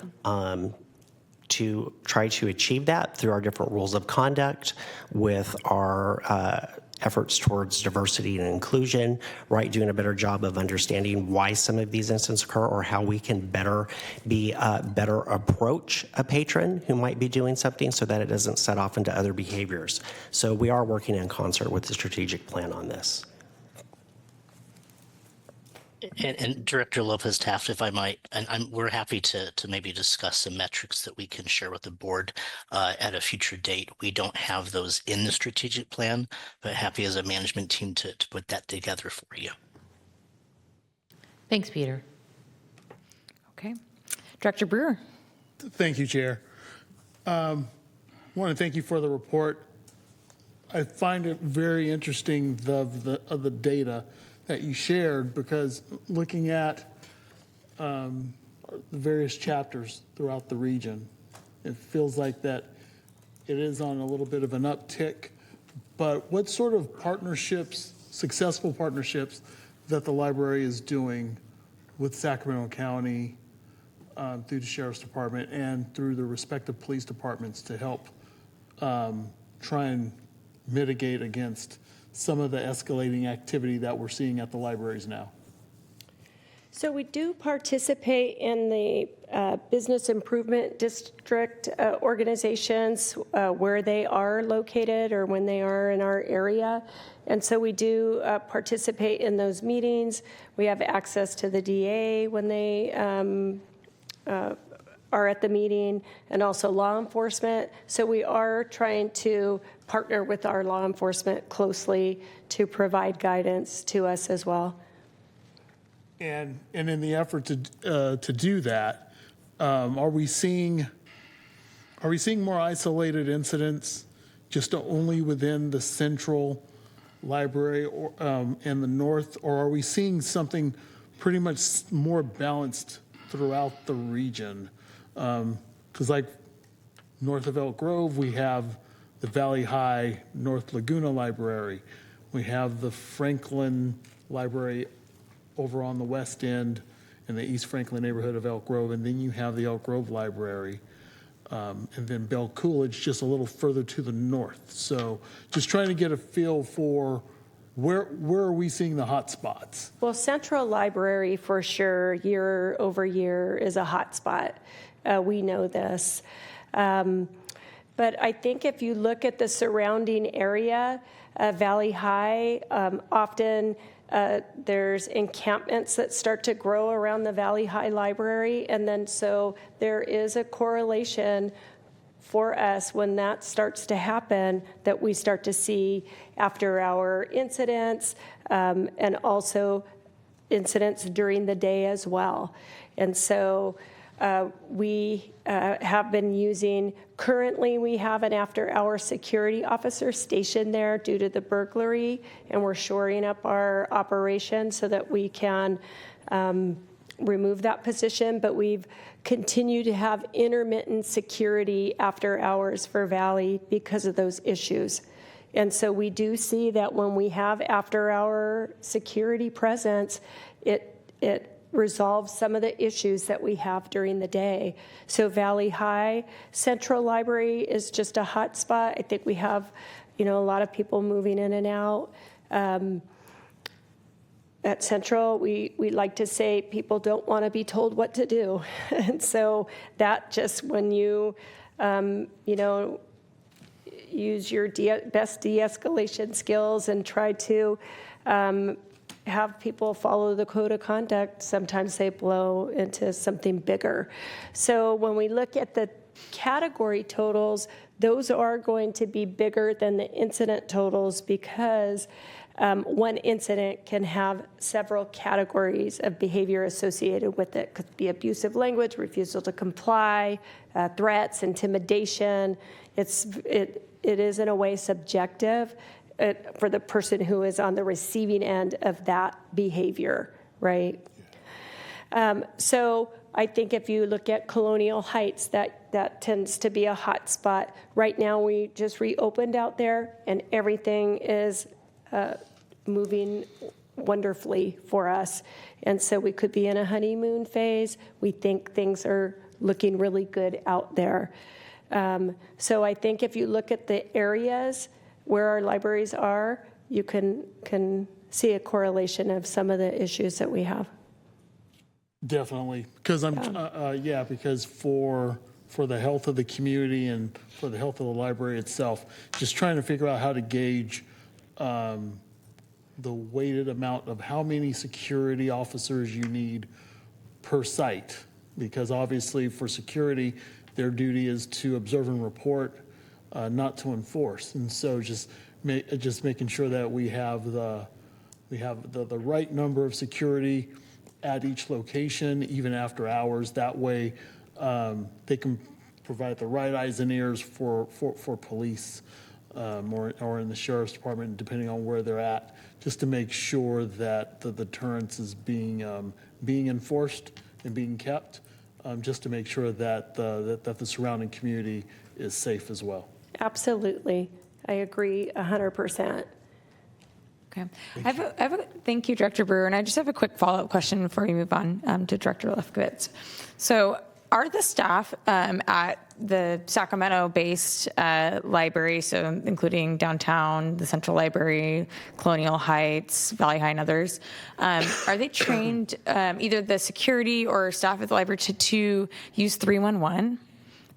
to try to achieve that through our different rules of conduct with our efforts towards diversity and inclusion, right? Doing a better job of understanding why some of these incidents occur or how we can better approach a patron who might be doing something so that it doesn't set off into other behaviors. So we are working in concert with the strategic plan on this. And Director Lopez Taft, if I might, and we're happy to maybe discuss some metrics that we can share with the board at a future date. We don't have those in the strategic plan, but happy as a management team to put that together for you. Thanks, Peter. Okay. Director Brewer. Thank you, Chair. I want to thank you for the report. I find it very interesting of the data that you shared, because looking at the various chapters throughout the region, it feels like that it is on a little bit of an uptick. But what sort of partnerships, successful partnerships, that the library is doing with Sacramento County through the Sheriff's Department and through the respective police departments to help try and mitigate against some of the escalating activity that we're seeing at the libraries now? So we do participate in the business improvement district organizations where they are located or when they are in our area. And so we do participate in those meetings. We have access to the DA when they are at the meeting, and also law enforcement. So we are trying to partner with our law enforcement closely to provide guidance to us as well. And in the effort to do that, are we seeing Are we seeing more isolated incidents just only within the central library or and the north, or are we seeing something pretty much more balanced throughout the region? Because like north of Elk Grove, we have the Valley High North Laguna Library. We have the Franklin Library over on the west end in the East Franklin neighborhood of Elk Grove, and then you have the Elk Grove Library. And then Bell Coolidge just a little further to the north. So just trying to get a feel for where are we seeing the hot spots? Well, Central Library for sure, year over year, is a hot spot. We know this. But I think if you look at the surrounding area, Valley High, often there's encampments that start to grow around the Valley High Library. And then so there is a correlation for us when that starts to happen, that we start to see after-hour incidents and also incidents during the day as well. And so we have been using, currently we have an after-hour security officer stationed there due to the burglary, and we're shoring up our operation so that we can remove that position, but we've continued to have intermittent security after hours for Valley because of those issues. And so we do see that when we have after-hour security presence, it resolves some of the issues that we have during the day. So Valley High Central Library is just a hot spot. I think we have, a lot of people moving in and out. At Central, we like to say people don't want to be told what to do. And so that just when you, use your best de-escalation skills and try to have people follow the code of conduct, sometimes they blow into something bigger. So when we look at the category totals, those are going to be bigger than the incident totals because one incident can have several categories of behavior associated with it. It could be abusive language, refusal to comply, threats, intimidation. It is in a way subjective for the person who is on the receiving end of that behavior, right? So I think if you look at Colonial Heights, that tends to be a hot spot. Right now, we just reopened out there, and everything is moving wonderfully for us. And so we could be in a honeymoon phase. We think things are looking really good out there. So I think if you look at the areas where our libraries are, you can see a correlation of some of the issues that we have. Definitely, because because for the health of the community and for the health of the library itself, just trying to figure out how to gauge the weighted amount of how many security officers you need per site, because obviously for security, their duty is to observe and report, not to enforce. And so just making sure that we have the right number of security at each location, even after hours. That way, they can provide the right eyes and ears for police or in the sheriff's department, depending on where they're at, just to make sure that the deterrence is being enforced and being kept, just to make sure that the surrounding community is safe as well. Absolutely. I agree 100%. Okay. Thank you, Director Brewer. And I just have a quick follow-up question before we move on to Director Lefkowitz. So are the staff at the Sacramento-based library, so including downtown, the Central Library, Colonial Heights, Valley High, and others, are they trained, either the security or staff at the library, to use 311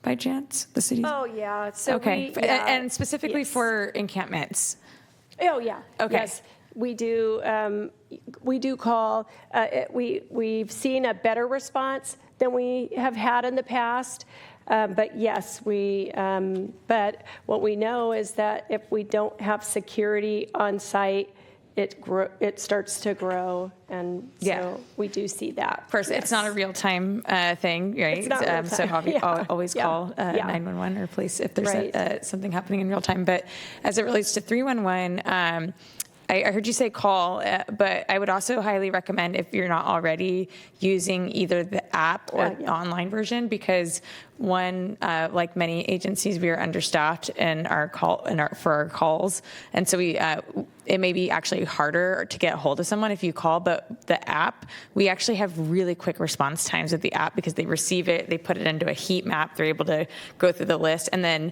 by chance, the city? Oh, yeah. So okay. And specifically for encampments? Oh, yeah. Okay. Yes, we do. We do call. We've seen a better response than we have had in the past. But yes, but what we know is that if we don't have security on site, it starts to grow, and so Yeah. we do see that. Of course, it's not a real-time thing, right? It's not real So time. Yeah. always Yeah. call Yeah. 911 or police if there's Right. something happening in real time. But as it relates to 311, I heard you say call, but I would also highly recommend if you're not already using either the app or the online version, because like many agencies, we are understaffed in for our calls, and so it may be actually harder to get a hold of someone if you call. But the app, we actually have really quick response times with the app because they receive it, they put it into a heat map, they're able to go through the list, and then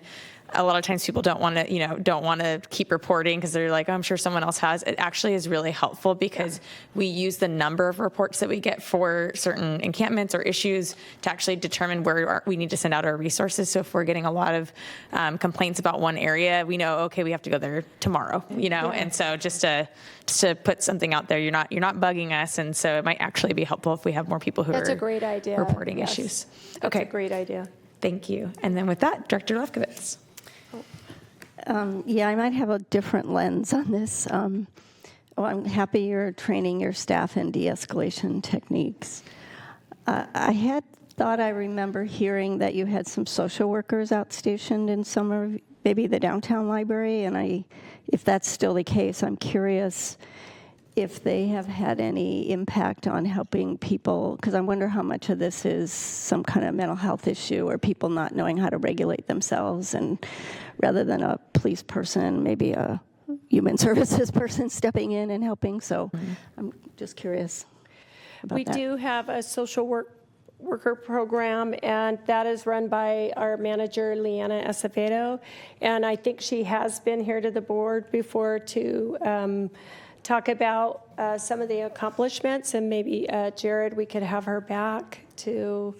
a lot of times people don't want to keep reporting because they're like, oh, I'm sure someone else has. It actually is really helpful because we use the number of reports that we get for certain encampments or issues to actually determine where we need to send out our resources. So if we're getting a lot of complaints about one area, we know, okay, we have to go there tomorrow, and so just to put something out there, you're not bugging us, and so it might actually be helpful if we have more people who That's are a great idea. reporting Yes. issues. That's Okay, a great idea. thank you. And then with that, Director Lefkowitz. Yeah, I might have a different lens on this. I'm happy you're training your staff in de-escalation techniques. I had thought I remember hearing that you had some social workers outstationed in some of maybe the downtown library, and if that's still the case, I'm curious if they have had any impact on helping people, because I wonder how much of this is some kind of mental health issue or people not knowing how to regulate themselves, and rather than a police person, maybe a human services person stepping in and helping. So I'm just curious about We that. do have a social worker program, and that is run by our manager, Leanna Acevedo. And I think she has been here to the board before to talk about some of the accomplishments, and maybe Jared, we could have her back to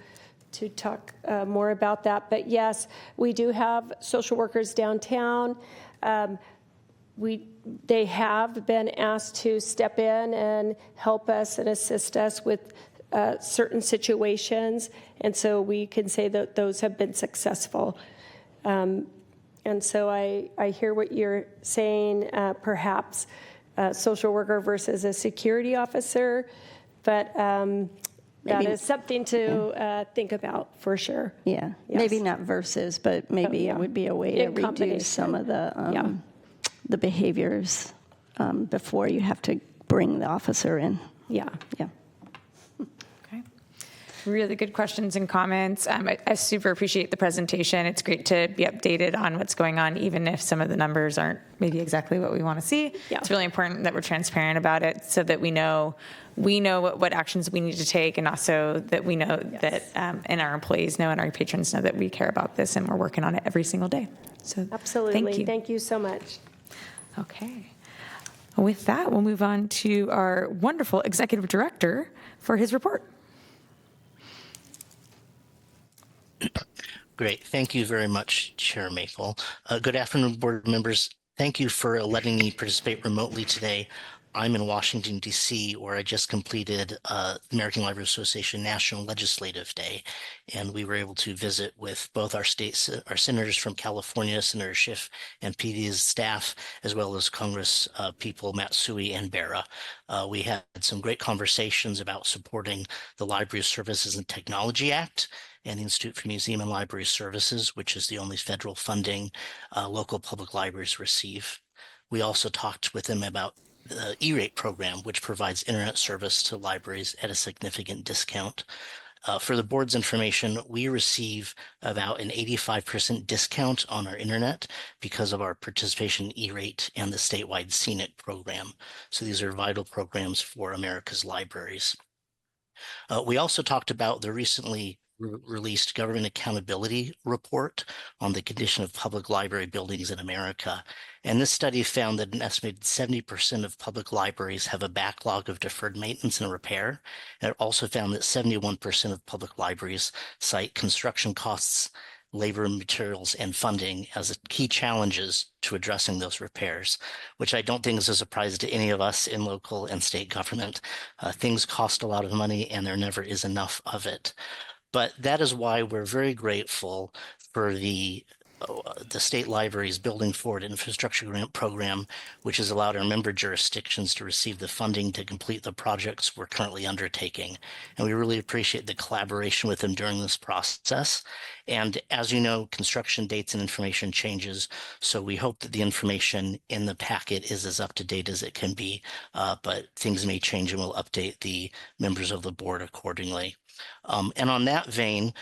talk more about that. But yes, we do have social workers downtown. They have been asked to step in and help us and assist us with certain situations, and so we can say that those have been successful. And so I hear what you're saying, perhaps a social worker versus a security officer, but that is something to think about for sure. Yeah, Yes. maybe not versus, but maybe yeah. it would be a way to In combination. reduce some of Yeah. the behaviors before you have to bring the officer in. Yeah. Yeah. Okay. Really good questions and comments. I super appreciate the presentation. It's great to be updated on what's going on, even if some of the numbers aren't maybe exactly what we want to see. Yeah. It's really important that we're transparent about it so that we know what actions we need to take, and also that we know that, and our employees know and our patrons know that we care about this and we're working on it every single day. So Absolutely. Thank you. So much. Okay. With that, we'll move on to our wonderful executive director for his report. Great. Thank you very much, Chair Maple. Good afternoon, board members. Thank you for letting me participate remotely today. I'm in Washington, D.C., where I just completed American Library Association National Legislative Day, and we were able to visit with both our senators from California, Senator Schiff and PD's staff, as well as Congress people Matsui and Barra. We had some great conversations about supporting the Library Services and Technology Act and the Institute for Museum and Library Services, which is the only federal funding local public libraries receive. We also talked with them about the E-rate program, which provides internet service to libraries at a significant discount. For the board's information, we receive about an 85% discount on our internet because of our participation in E-rate and the statewide CNIT program. So these are vital programs for America's libraries. We also talked about the recently released Government Accountability Report on the condition of public library buildings in America. And this study found that an estimated 70% of public libraries have a backlog of deferred maintenance and repair. And it also found that 71% of public libraries cite construction costs, labor, materials, and funding as key challenges to addressing those repairs, which I don't think is a surprise to any of us in local and state government. Things cost a lot of money, and there never is enough of it. But that is why we're very grateful for the the state library's Building Forward Infrastructure Grant Program, which has allowed our member jurisdictions to receive the funding to complete the projects we're currently undertaking. And we really appreciate the collaboration with them during this process. And as you know, construction dates and information changes. So we hope that the information in the packet is as up to date as it can be, but things may change and we'll update the members of the board accordingly. And on that vein,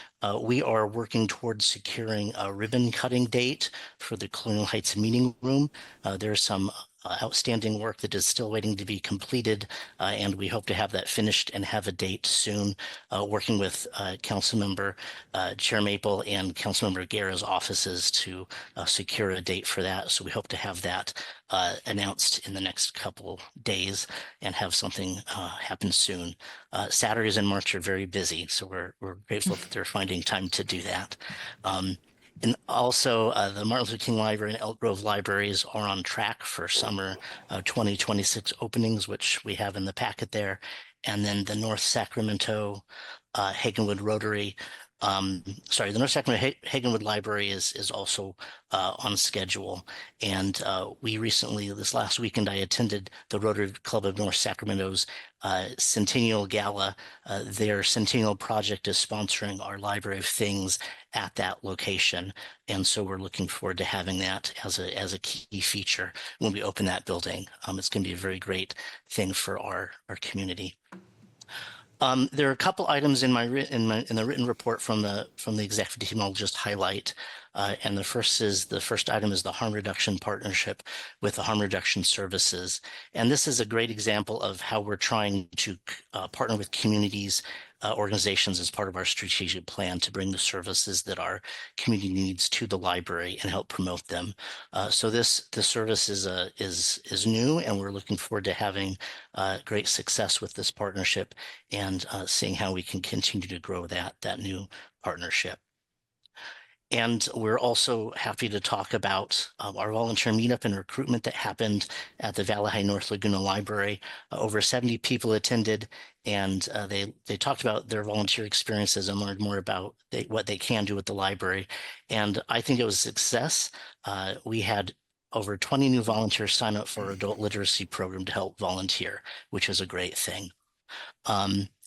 we are working towards securing a ribbon cutting date for the Colonial Heights meeting room. There's some outstanding work that is still waiting to be completed, and we hope to have that finished and have a date soon, working with Councilmember Chair Maple and Councilmember Guerra's offices to secure a date for that. So we hope to have that announced in the next couple days and have something happen soon. Saturdays in March are very busy, so we're grateful that they're finding time to do that. And also, the Martin Luther King Library and Elk Grove Libraries are on track for summer 2026 openings, which we have in the packet there. And then the North Sacramento Hagenwood Rotary, the North Sacramento Hagenwood Library is also on schedule. And we recently, this last weekend, I attended the Rotary Club of North Sacramento's Centennial Gala. Their Centennial Project is sponsoring our Library of Things at that location. And so we're looking forward to having that as a key feature when we open that building. It's going to be a very great thing for our community. There are a couple items in the written report from the executive team I'll just highlight. And the first item is the harm reduction partnership with the harm reduction services. And this is a great example of how we're trying to partner with communities, organizations as part of our strategic plan to bring the services that our community needs to the library and help promote them. So this service is new, and we're looking forward to having great success with this partnership and seeing how we can continue to grow that new partnership. And we're also happy to talk about our volunteer meetup and recruitment that happened at the Valley High North Laguna Library. Over 70 people attended, and they talked about their volunteer experiences and learned more about what they can do with the library. And I think it was a success. We had over 20 new volunteers sign up for our adult literacy program to help volunteer, which was a great thing.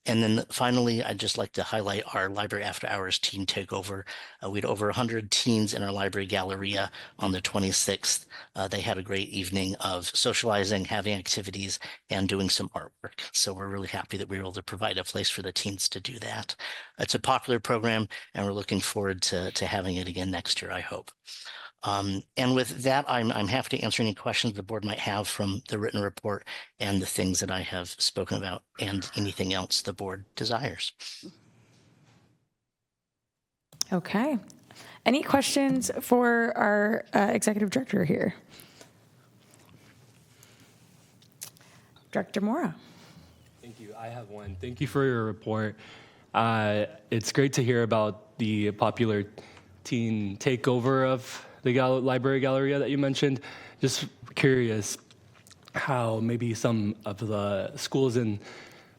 And then finally, I'd just like to highlight our Library After Hours teen takeover. We had over 100 teens in our library galleria on the 26th. They had a great evening of socializing, having activities, and doing some artwork. So we're really happy that we were able to provide a place for the teens to do that. It's a popular program, and we're looking forward to having it again next year, I hope. And with that, I'm happy to answer any questions the board might have from the written report and the things that I have spoken about and anything else the board desires. Okay. Any questions for our executive director here? Director Mora. Thank you. I have one. Thank you for your report. It's great to hear about the popular teen takeover of the library galleria that you mentioned. Just curious how maybe some of the schools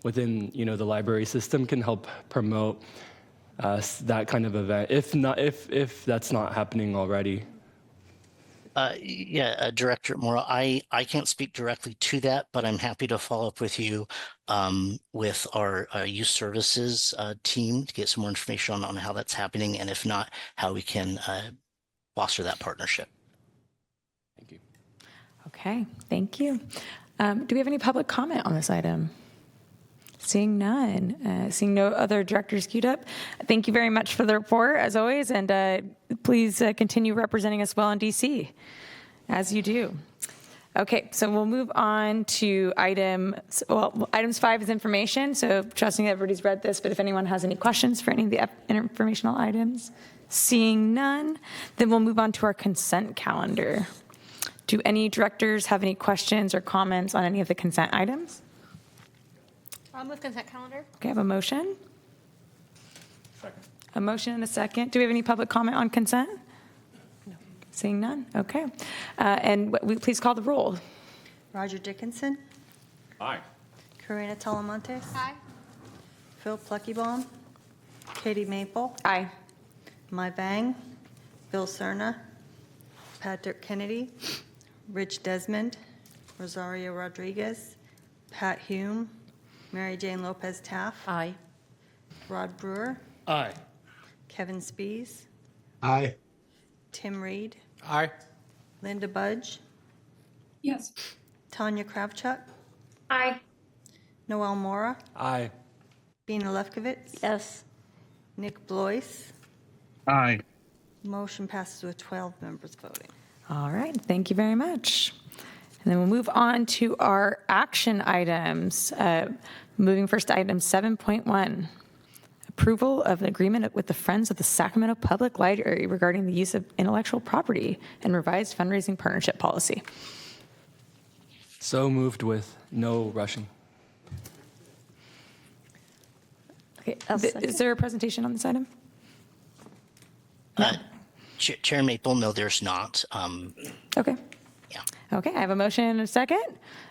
within the library system can help promote that kind of event, if that's not happening already. Director Mora, I can't speak directly to that, but I'm happy to follow up with you with our youth services team to get some more information on how that's happening, and if not, how we can foster that partnership. Thank you. Okay, thank you. Do we have any public comment on this item? Seeing none, seeing no other directors queued up. Thank you very much for the report, as always, and please continue representing us well in DC, as you do. Okay, so we'll move on to items 5 is information, so trusting that everybody's read this, but if anyone has any questions for any of the informational items, seeing none, then we'll move on to our consent calendar. Do any directors have any questions or comments on any of the consent items? I'll move consent calendar. Okay, I have a motion. Second. A motion and a second. Do we have any public comment on consent? No. Seeing none? Okay. And please call the roll. Roger Dickinson. Aye. Karina Talamontes. Aye. Phil Pluckybaum. Katie Maple. Aye. Mai Bang. Phil Cerna, Patrick Kennedy, Rich Desmond, Rosario Rodriguez, Pat Hume, Mary Jane Lopez Taft. Aye. Rod Brewer, Aye. Kevin Spees, Aye. Tim Reed, Aye. Linda Budge, Yes. Tanya Kravchuk, Aye. Noel Mora, Aye. Bina Lefkowitz, Yes. Nick Blois. Aye. Motion passes with 12 members voting. All right, thank you very much. And then we'll move on to our action items. Moving first to item 7.1, approval of an agreement with the Friends of the Sacramento Public Library regarding the use of intellectual property and revised fundraising partnership policy. So moved with no rushing. Okay, I'll second. is there a presentation on this item? Chair Maple, no, there's not. Okay. Yeah. Okay, I have a motion and a second.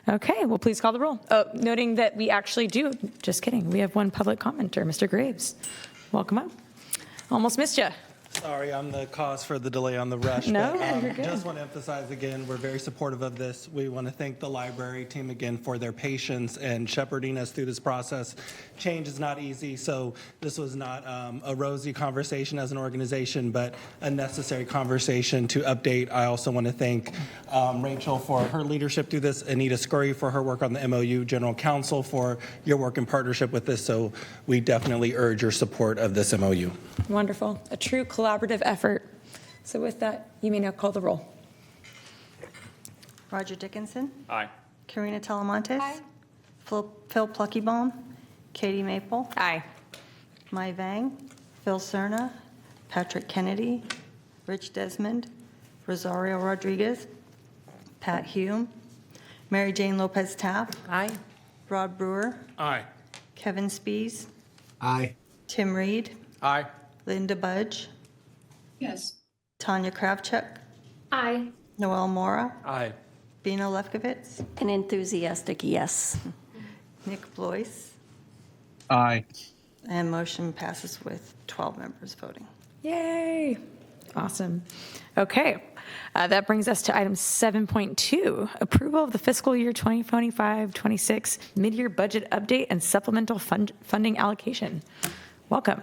Okay, well, please call the roll. Oh, noting that we actually do, just kidding, we have one public commenter, Mr. Graves. Welcome up. Almost missed you. Sorry, I'm the cause for the delay on the rush. No, but, you're good. Just want to emphasize again, we're very supportive of this. We want to thank the library team again for their patience and shepherding us through this process. Change is not easy, so this was not a rosy conversation as an organization, but a necessary conversation to update. I also want to thank Rachel for her leadership through this, Anita Scurry for her work on the MOU, General Counsel for your work in partnership with this, so we definitely urge your support of this MOU. Wonderful. A true collaborative effort. So with that, you may now call the roll. Roger Dickinson, Aye. Karina Talamontes, Phil Pluckybaum, Katie Maple, Aye. Mai Vang, Phil Cerna, Patrick Kennedy, Rich Desmond, Rosario Rodriguez, Pat Hume, Mary Jane Lopez Taft, Aye. Rod Brewer, Aye. Kevin Spees, Aye. Tim Reed, Aye. Linda Budge, Yes. Tanya Kravchuk, Aye. Noel Mora, Aye. Bina Lefkowitz, An enthusiastic yes. Nick Blois, Aye. and motion passes with 12 members voting. Yay. Awesome. Okay. That brings us to item 7.2, approval of the fiscal year 2025-26 mid-year budget update and supplemental funding allocation. Welcome.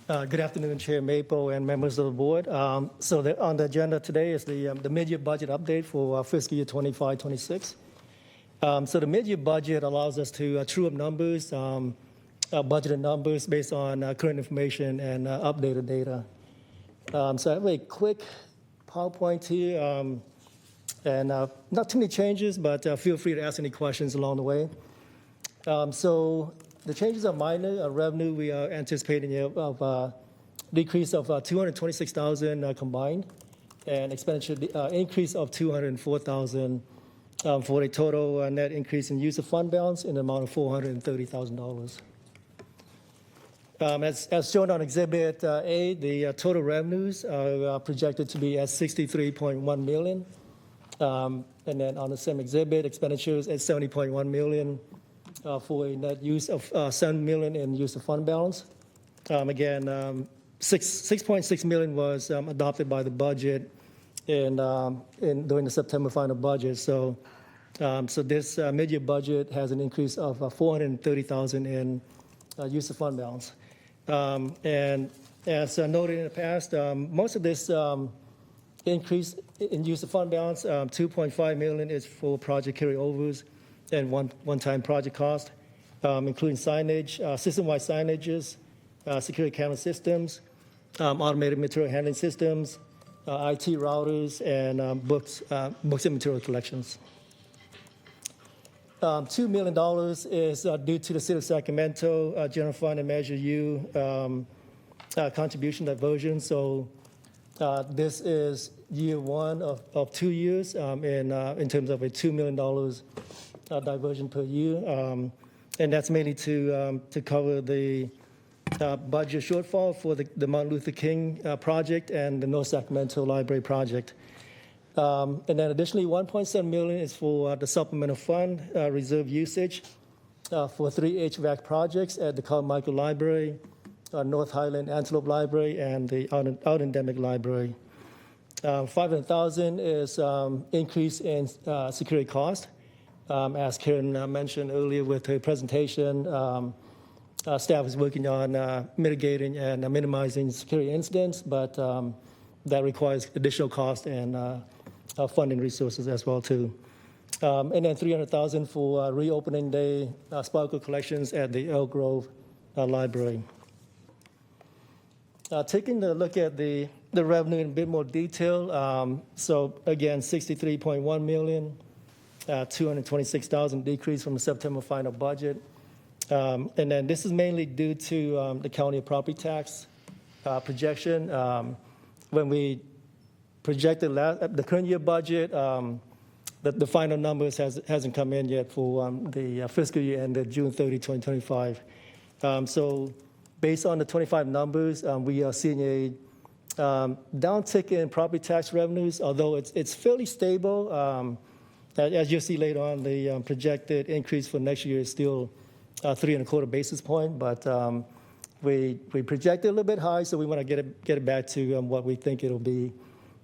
Good afternoon, Chair Maple and members of the board. On the agenda today is the mid-year budget update for fiscal year 25-26. So the mid-year budget allows us to true up numbers, budgeted numbers based on current information and updated data. So I have a quick PowerPoint here, and not too many changes, but feel free to ask any questions along the way. So the changes are minor. Revenue, we are anticipating a decrease of $226,000 combined, and expenditure increase of $204,000 for a total net increase in use of fund balance in the amount of $430,000. As shown on Exhibit A, the total revenues are projected to be at $63.1 million. And then on the same exhibit, expenditures at $70.1 million for a net use of $7 million in use of fund balance. Again, $6.6 million was adopted by the budget during the September final budget. So this mid-year budget has an increase of $430,000 in use of fund balance. And as noted in the past, most of this increase in use of fund balance, $2.5 million is for project carryovers and one-time project cost, including signage, system-wide signages, security camera systems, automated material handling systems, IT routers, and books and material collections. $2 million is due to the City of Sacramento General Fund and Measure U contribution diversion. So this is year one of 2 years in terms of a $2 million diversion per year. And that's mainly to cover the budget shortfall for the Martin Luther King project and the North Sacramento Library project. And then additionally, $1.7 million is for the supplemental fund reserve usage for 3 HVAC projects at the Carmichael Library, North Highland Antelope Library, and the Out Endemic Library. $500,000 is increase in security cost. As Karen mentioned earlier with her presentation, staff is working on mitigating and minimizing security incidents, but that requires additional cost and funding resources as well too. And then $300,000 for reopening day sparkle collections at the Elk Grove Library. Taking a look at the revenue in a bit more detail. So again, $63.1 million, $226,000 decrease from the September final budget. And then this is mainly due to the county property tax projection. When we projected the current year budget, the final numbers hasn't come in yet for the fiscal year ended June 30, 2025. So based on the 25 numbers, we are seeing a downtick in property tax revenues, although it's fairly stable. As you'll see later on, the projected increase for next year is still 3.25 basis point, but we projected a little bit high, so we want to get it back to what we think it'll be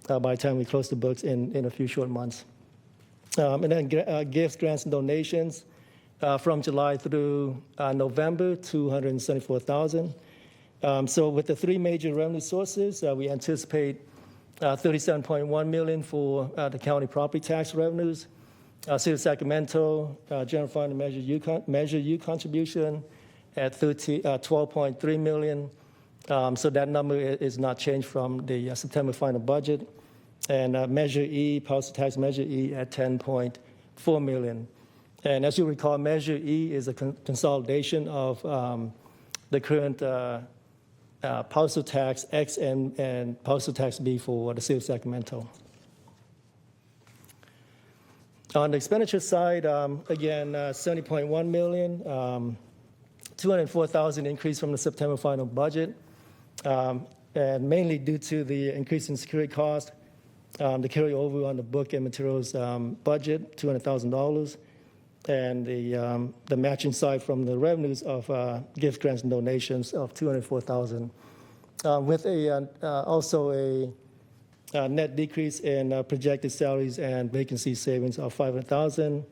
by the time we close the books in a few short months. And then gifts, grants, and donations from July through November, $274,000. So with the three major revenue sources, we anticipate $37.1 million for the county property tax revenues, City of Sacramento General Fund and Measure U contribution at $12.3 million. So that number is not changed from the September final budget. And Measure E, Postal Tax Measure E at $10.4 million. And as you recall, Measure E is a consolidation of the current Postal Tax X and Postal Tax B for the City of Sacramento. On the expenditure side, again, $70.1 million, $204,000 increase from the September final budget, and mainly due to the increase in security cost, the carryover on the book and materials budget, $200,000, and the matching side from the revenues of gifts, grants, and donations of $204,000, with also a net decrease in projected salaries and vacancy savings of $500,000,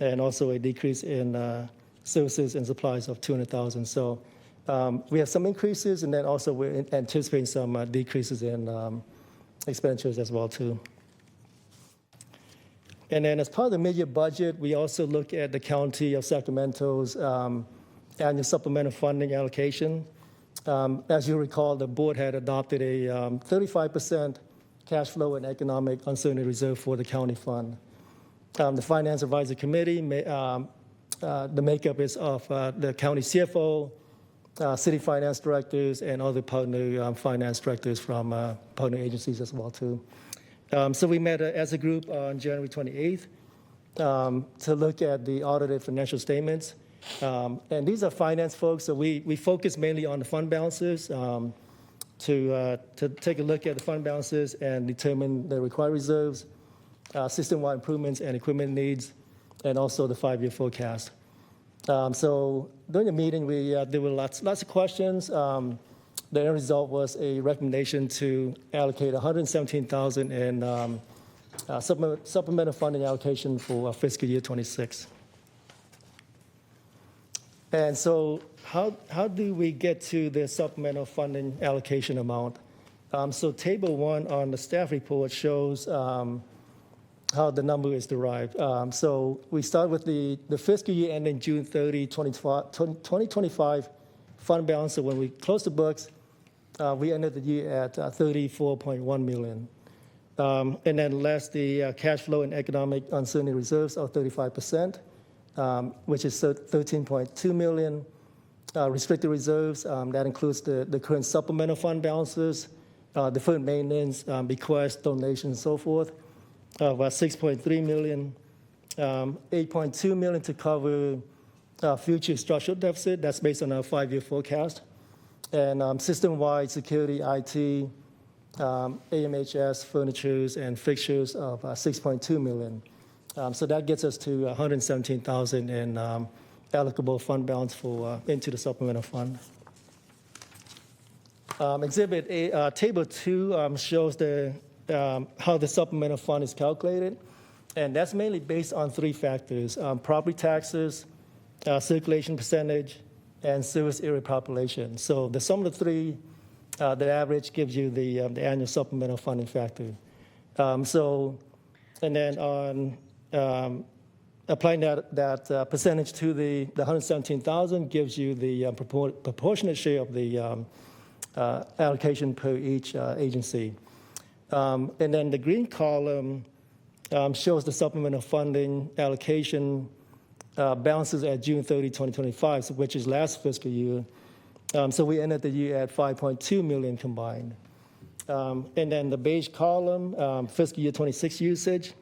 and also a decrease in services and supplies of $200,000. So we have some increases, and then also we're anticipating some decreases in expenditures as well too. And then as part of the mid-year budget, we also look at the County of Sacramento's annual supplemental funding allocation. As you recall, the board had adopted a 35% cash flow and economic uncertainty reserve for the county fund. The Finance Advisory Committee, the makeup is of the county CFO, city finance directors, and other partner finance directors from partner agencies as well too. So we met as a group on January 28th to look at the audited financial statements. And these are finance folks, so we focus mainly on the fund balances to take a look at the fund balances and determine the required reserves, system-wide improvements and equipment needs, and also the 5-year forecast. So during the meeting, there were lots of questions. The end result was a recommendation to allocate $117,000 in supplemental funding allocation for fiscal year 26. And so how do we get to the supplemental funding allocation amount? So table 1 on the staff report shows how the number is derived. So we start with the fiscal year ending June 30, 2025 fund balance. So when we close the books, we ended the year at $34.1 million. And then less the cash flow and economic uncertainty reserves of 35%, which is $13.2 million. Restricted reserves, that includes the current supplemental fund balances, deferred maintenance, bequests, donations, and so forth, about $6.3 million, $8.2 million to cover future structural deficit. That's based on our 5-year forecast. And system-wide security, IT, AMHS, furnitures, and fixtures of $6.2 million. So that gets us to $117,000 in allocable fund balance into the supplemental fund. Exhibit A, Table 2 shows how the supplemental fund is calculated, and that's mainly based on three factors: property taxes, circulation percentage, and service area population. So the sum of the three, the average gives you the annual supplemental funding factor. And then on applying that percentage to the 117,000 gives you the proportionate share of the allocation per each agency. And then the green column shows the supplemental funding allocation balances at June 30, 2025, which is last fiscal year. So we ended the year at 5.2 million combined. And then the beige column, fiscal year 26 usage,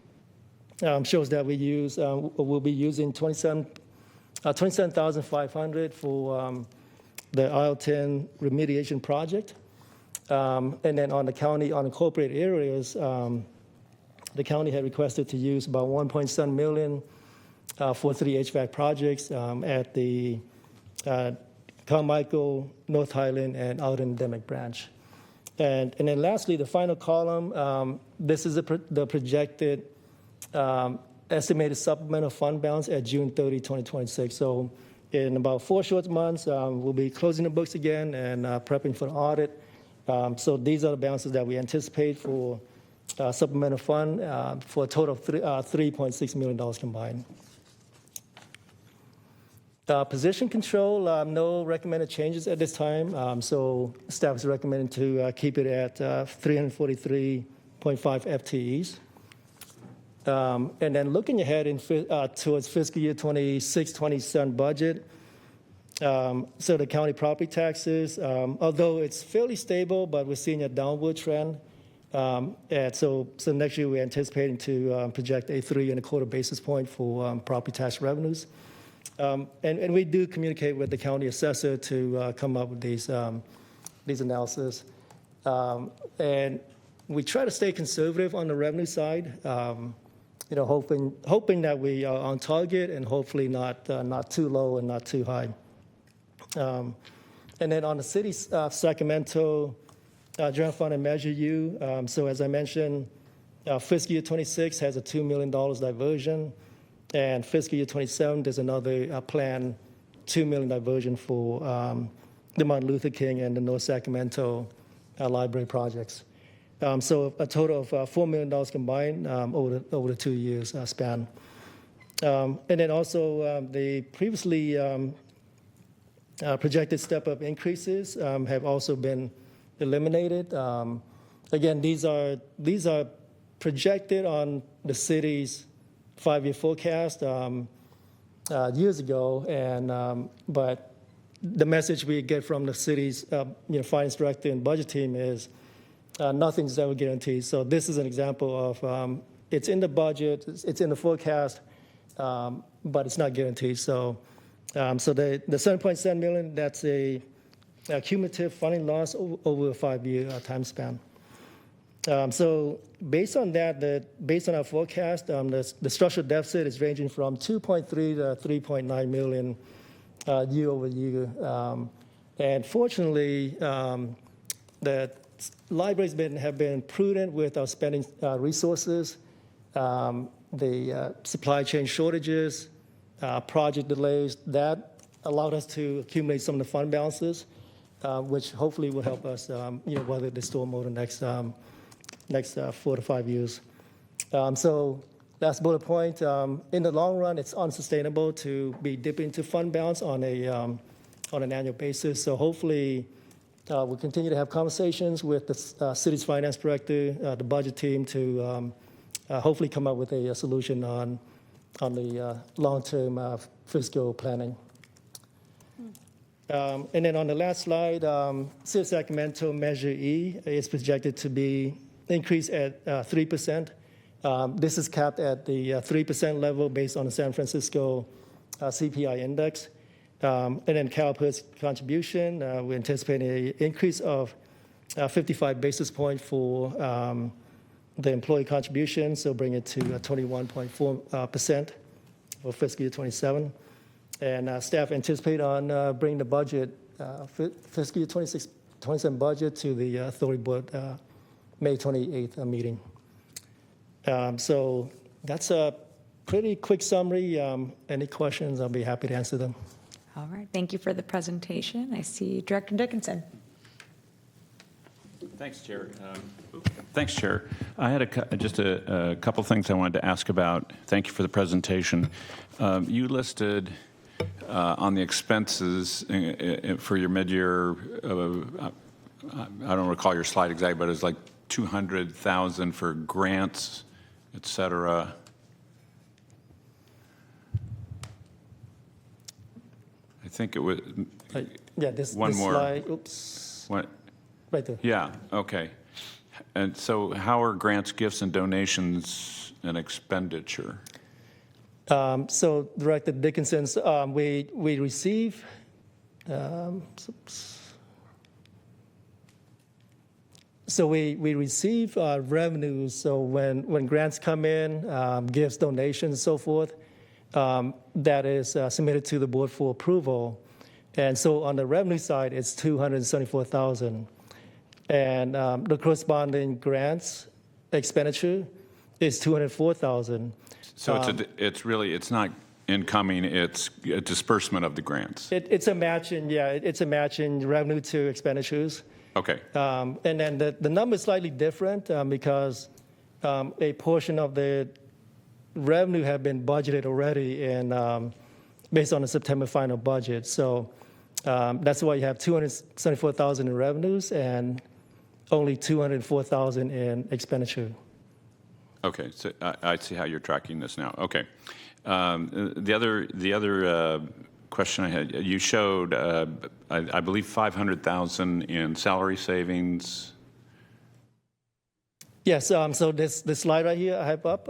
shows that we'll be using 27,500 for the IL-10 remediation project. And then on the county unincorporated areas, the county had requested to use about 1.7 million for 3 HVAC projects at the Carmichael, North Highland, and Alden Demick branch. And then lastly, the final column, this is the projected estimated supplemental fund balance at June 30, 2026. So in about 4 short months, we'll be closing the books again and prepping for the audit. So these are the balances that we anticipate for supplemental fund for a total of $3.6 million combined. Position control, no recommended changes at this time. So staff is recommending to keep it at 343.5 FTEs. And then looking ahead towards fiscal year 26-27 budget, so the county property taxes, although it's fairly stable, but we're seeing a downward trend. And so next year we're anticipating to project a 3.25 basis point for property tax revenues. And we do communicate with the county assessor to come up with these analysis. And we try to stay conservative on the revenue side, hoping that we are on target and hopefully not too low and not too high. And then on the city of Sacramento General Fund and Measure U, so as I mentioned, fiscal year 26 has a $2 million diversion, and fiscal year 27 there's another planned $2 million diversion for the Martin Luther King and the North Sacramento library projects. So a total of $4 million combined over the 2 years span. And then also the previously projected step-up increases have also been eliminated. Again, these are projected on the city's 5-year forecast years ago, and but the message we get from the city's finance director and budget team is nothing's ever guaranteed. So this is an example of it's in the budget, it's in the forecast, but it's not guaranteed. So the 7.7 million, that's a cumulative funding loss over a 5-year time span. So based on that, based on our forecast, the structural deficit is ranging from 2.3 to 3.9 million year over year. And fortunately, the libraries have been prudent with our spending resources. The supply chain shortages, project delays, that allowed us to accumulate some of the fund balances, which hopefully will help us weather the storm over the next 4 to 5 years. So last bullet point, in the long run, it's unsustainable to be dipping into fund balance on an annual basis. So hopefully we'll continue to have conversations with the city's finance director, the budget team to hopefully come up with a solution on the long-term fiscal planning. And then on the last slide, City of Sacramento Measure E is projected to be increased at 3%. This is capped at the 3% level based on the San Francisco CPI index. And then CalPERS contribution, we're anticipating an increase of 55 basis points for the employee contribution, so bring it to 21.4% for fiscal year 27. And staff anticipate on bringing the budget, fiscal year 26 27 budget to the authority board May 28th meeting. So that's a pretty quick summary. Any questions, I'll be happy to answer them. All right, thank you for the presentation. I see Director Dickinson. Thanks, Chair. Thanks, Chair. I had just a couple things I wanted to ask about. Thank you for the presentation. You listed on the expenses for your mid-year, I don't recall your slide exactly, but it was like 200,000 for grants, et cetera. I think it was Yeah, this one more. slide, oops, What? right there. Yeah, okay. And so how are grants, gifts, and donations an expenditure? So Director Dickinson, we receive, so we receive revenues. So when grants come in, gifts, donations, so forth, that is submitted to the board for approval. And so on the revenue side, it's 274,000. And the corresponding grants expenditure is 204,000. So it's not incoming, it's a disbursement of the grants. It's a matching, it's a matching revenue to expenditures. Okay. And then the number is slightly different because a portion of the revenue have been budgeted already and based on the September final budget. So that's why you have 274,000 in revenues and only 204,000 in expenditure. Okay, so I see how you're tracking this now. Okay. The other question I had, you showed, I believe, 500,000 in salary savings. Yes. So this slide right here I have up.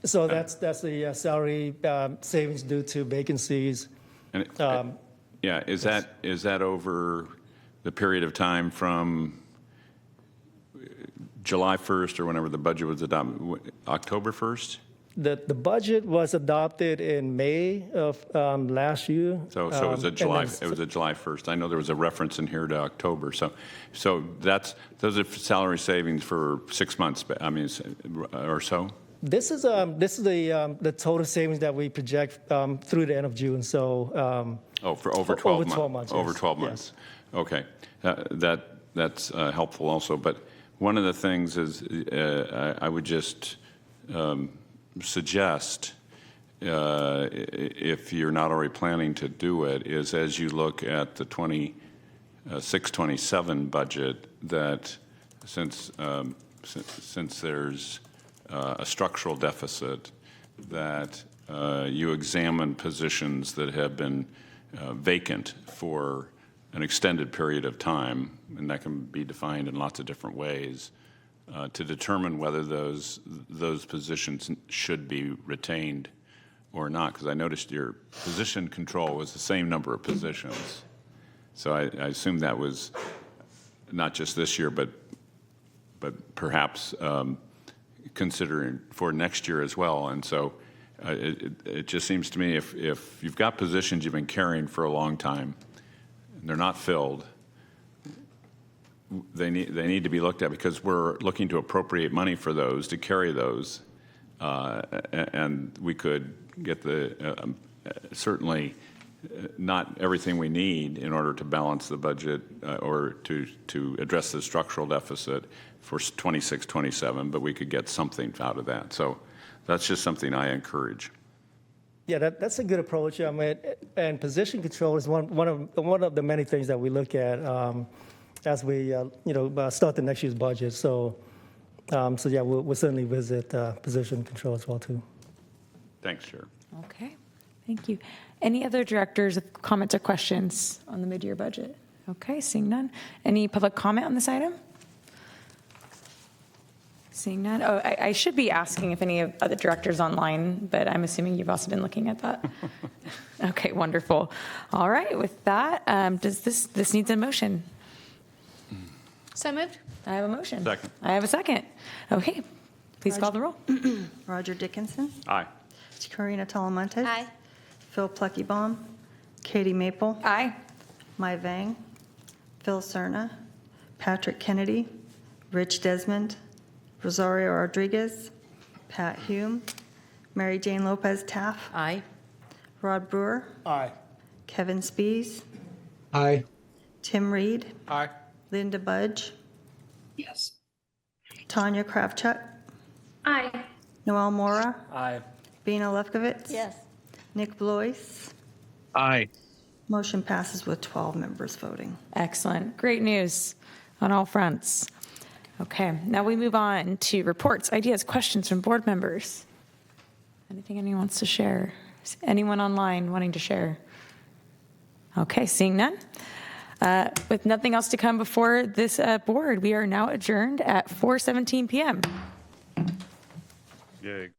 So that's the salary savings due to vacancies. And yeah, is that over the period of time from July 1st or whenever the budget was adopted, October 1st? The budget was adopted in May of last year. So it was a July 1st. I know there was a reference in here to October. So those are salary savings for 6 months, I mean, or so. This is the total savings that we project through the end of June. So for over 12 months. 12 months. Over Yes. 12 months. Yes. Okay, that's helpful also. But one of the things is I would just suggest, if you're not already planning to do it, is as you look at the 26-27 budget, that since there's a structural deficit, that you examine positions that have been vacant for an extended period of time, and that can be defined in lots of different ways, to determine whether those positions should be retained or not. Because I noticed your position control was the same number of positions. So I assume that was not just this year, but perhaps considering for next year as well. And so it just seems to me if you've got positions you've been carrying for a long time, and they're not filled, they need to be looked at, because we're looking to appropriate money for those, to carry those, and we could get certainly not everything we need in order to balance the budget or to address the structural deficit for 26-27, but we could get something out of that. So that's just something I encourage. Yeah, that's a good approach. I mean, and position control is one of the many things that we look at as we start the next year's budget. So yeah, we'll certainly visit position control as well too. Thanks, Chair. Okay, thank you. Any other directors with comments or questions on the mid-year budget? Okay, seeing none. Any public comment on this item? Seeing none. Oh, I should be asking if any of other directors online, but I'm assuming you've also been looking at that. Okay, wonderful. All right, with that, does this needs a motion? So moved. I have a motion. Second. I have a second. Okay, please call the roll. Roger Dickinson, Aye. Karina Talamontes. Aye. Phil Pluckybaum, Katie Maple, Aye. Mai Vang, Phil Cerna, Patrick Kennedy, Rich Desmond, Rosario Rodriguez, Pat Hume, Mary Jane Lopez Taff, Aye. Rod Brewer, Aye. Kevin Spees, Aye. Tim Reed, Aye. Linda Budge, Yes. Tanya Kravchuk, Aye. Noel Mora, Aye. Bina Lefkowitz, Yes. Nick Blois. Aye. Motion passes with 12 members voting. Excellent. Great news on all fronts. Okay, now we move on to reports, ideas, questions from board members. Anything anyone wants to share? Is anyone online wanting to share? Okay, seeing none. With nothing else to come before this board, we are now adjourned at 4:17 p.m. Yay.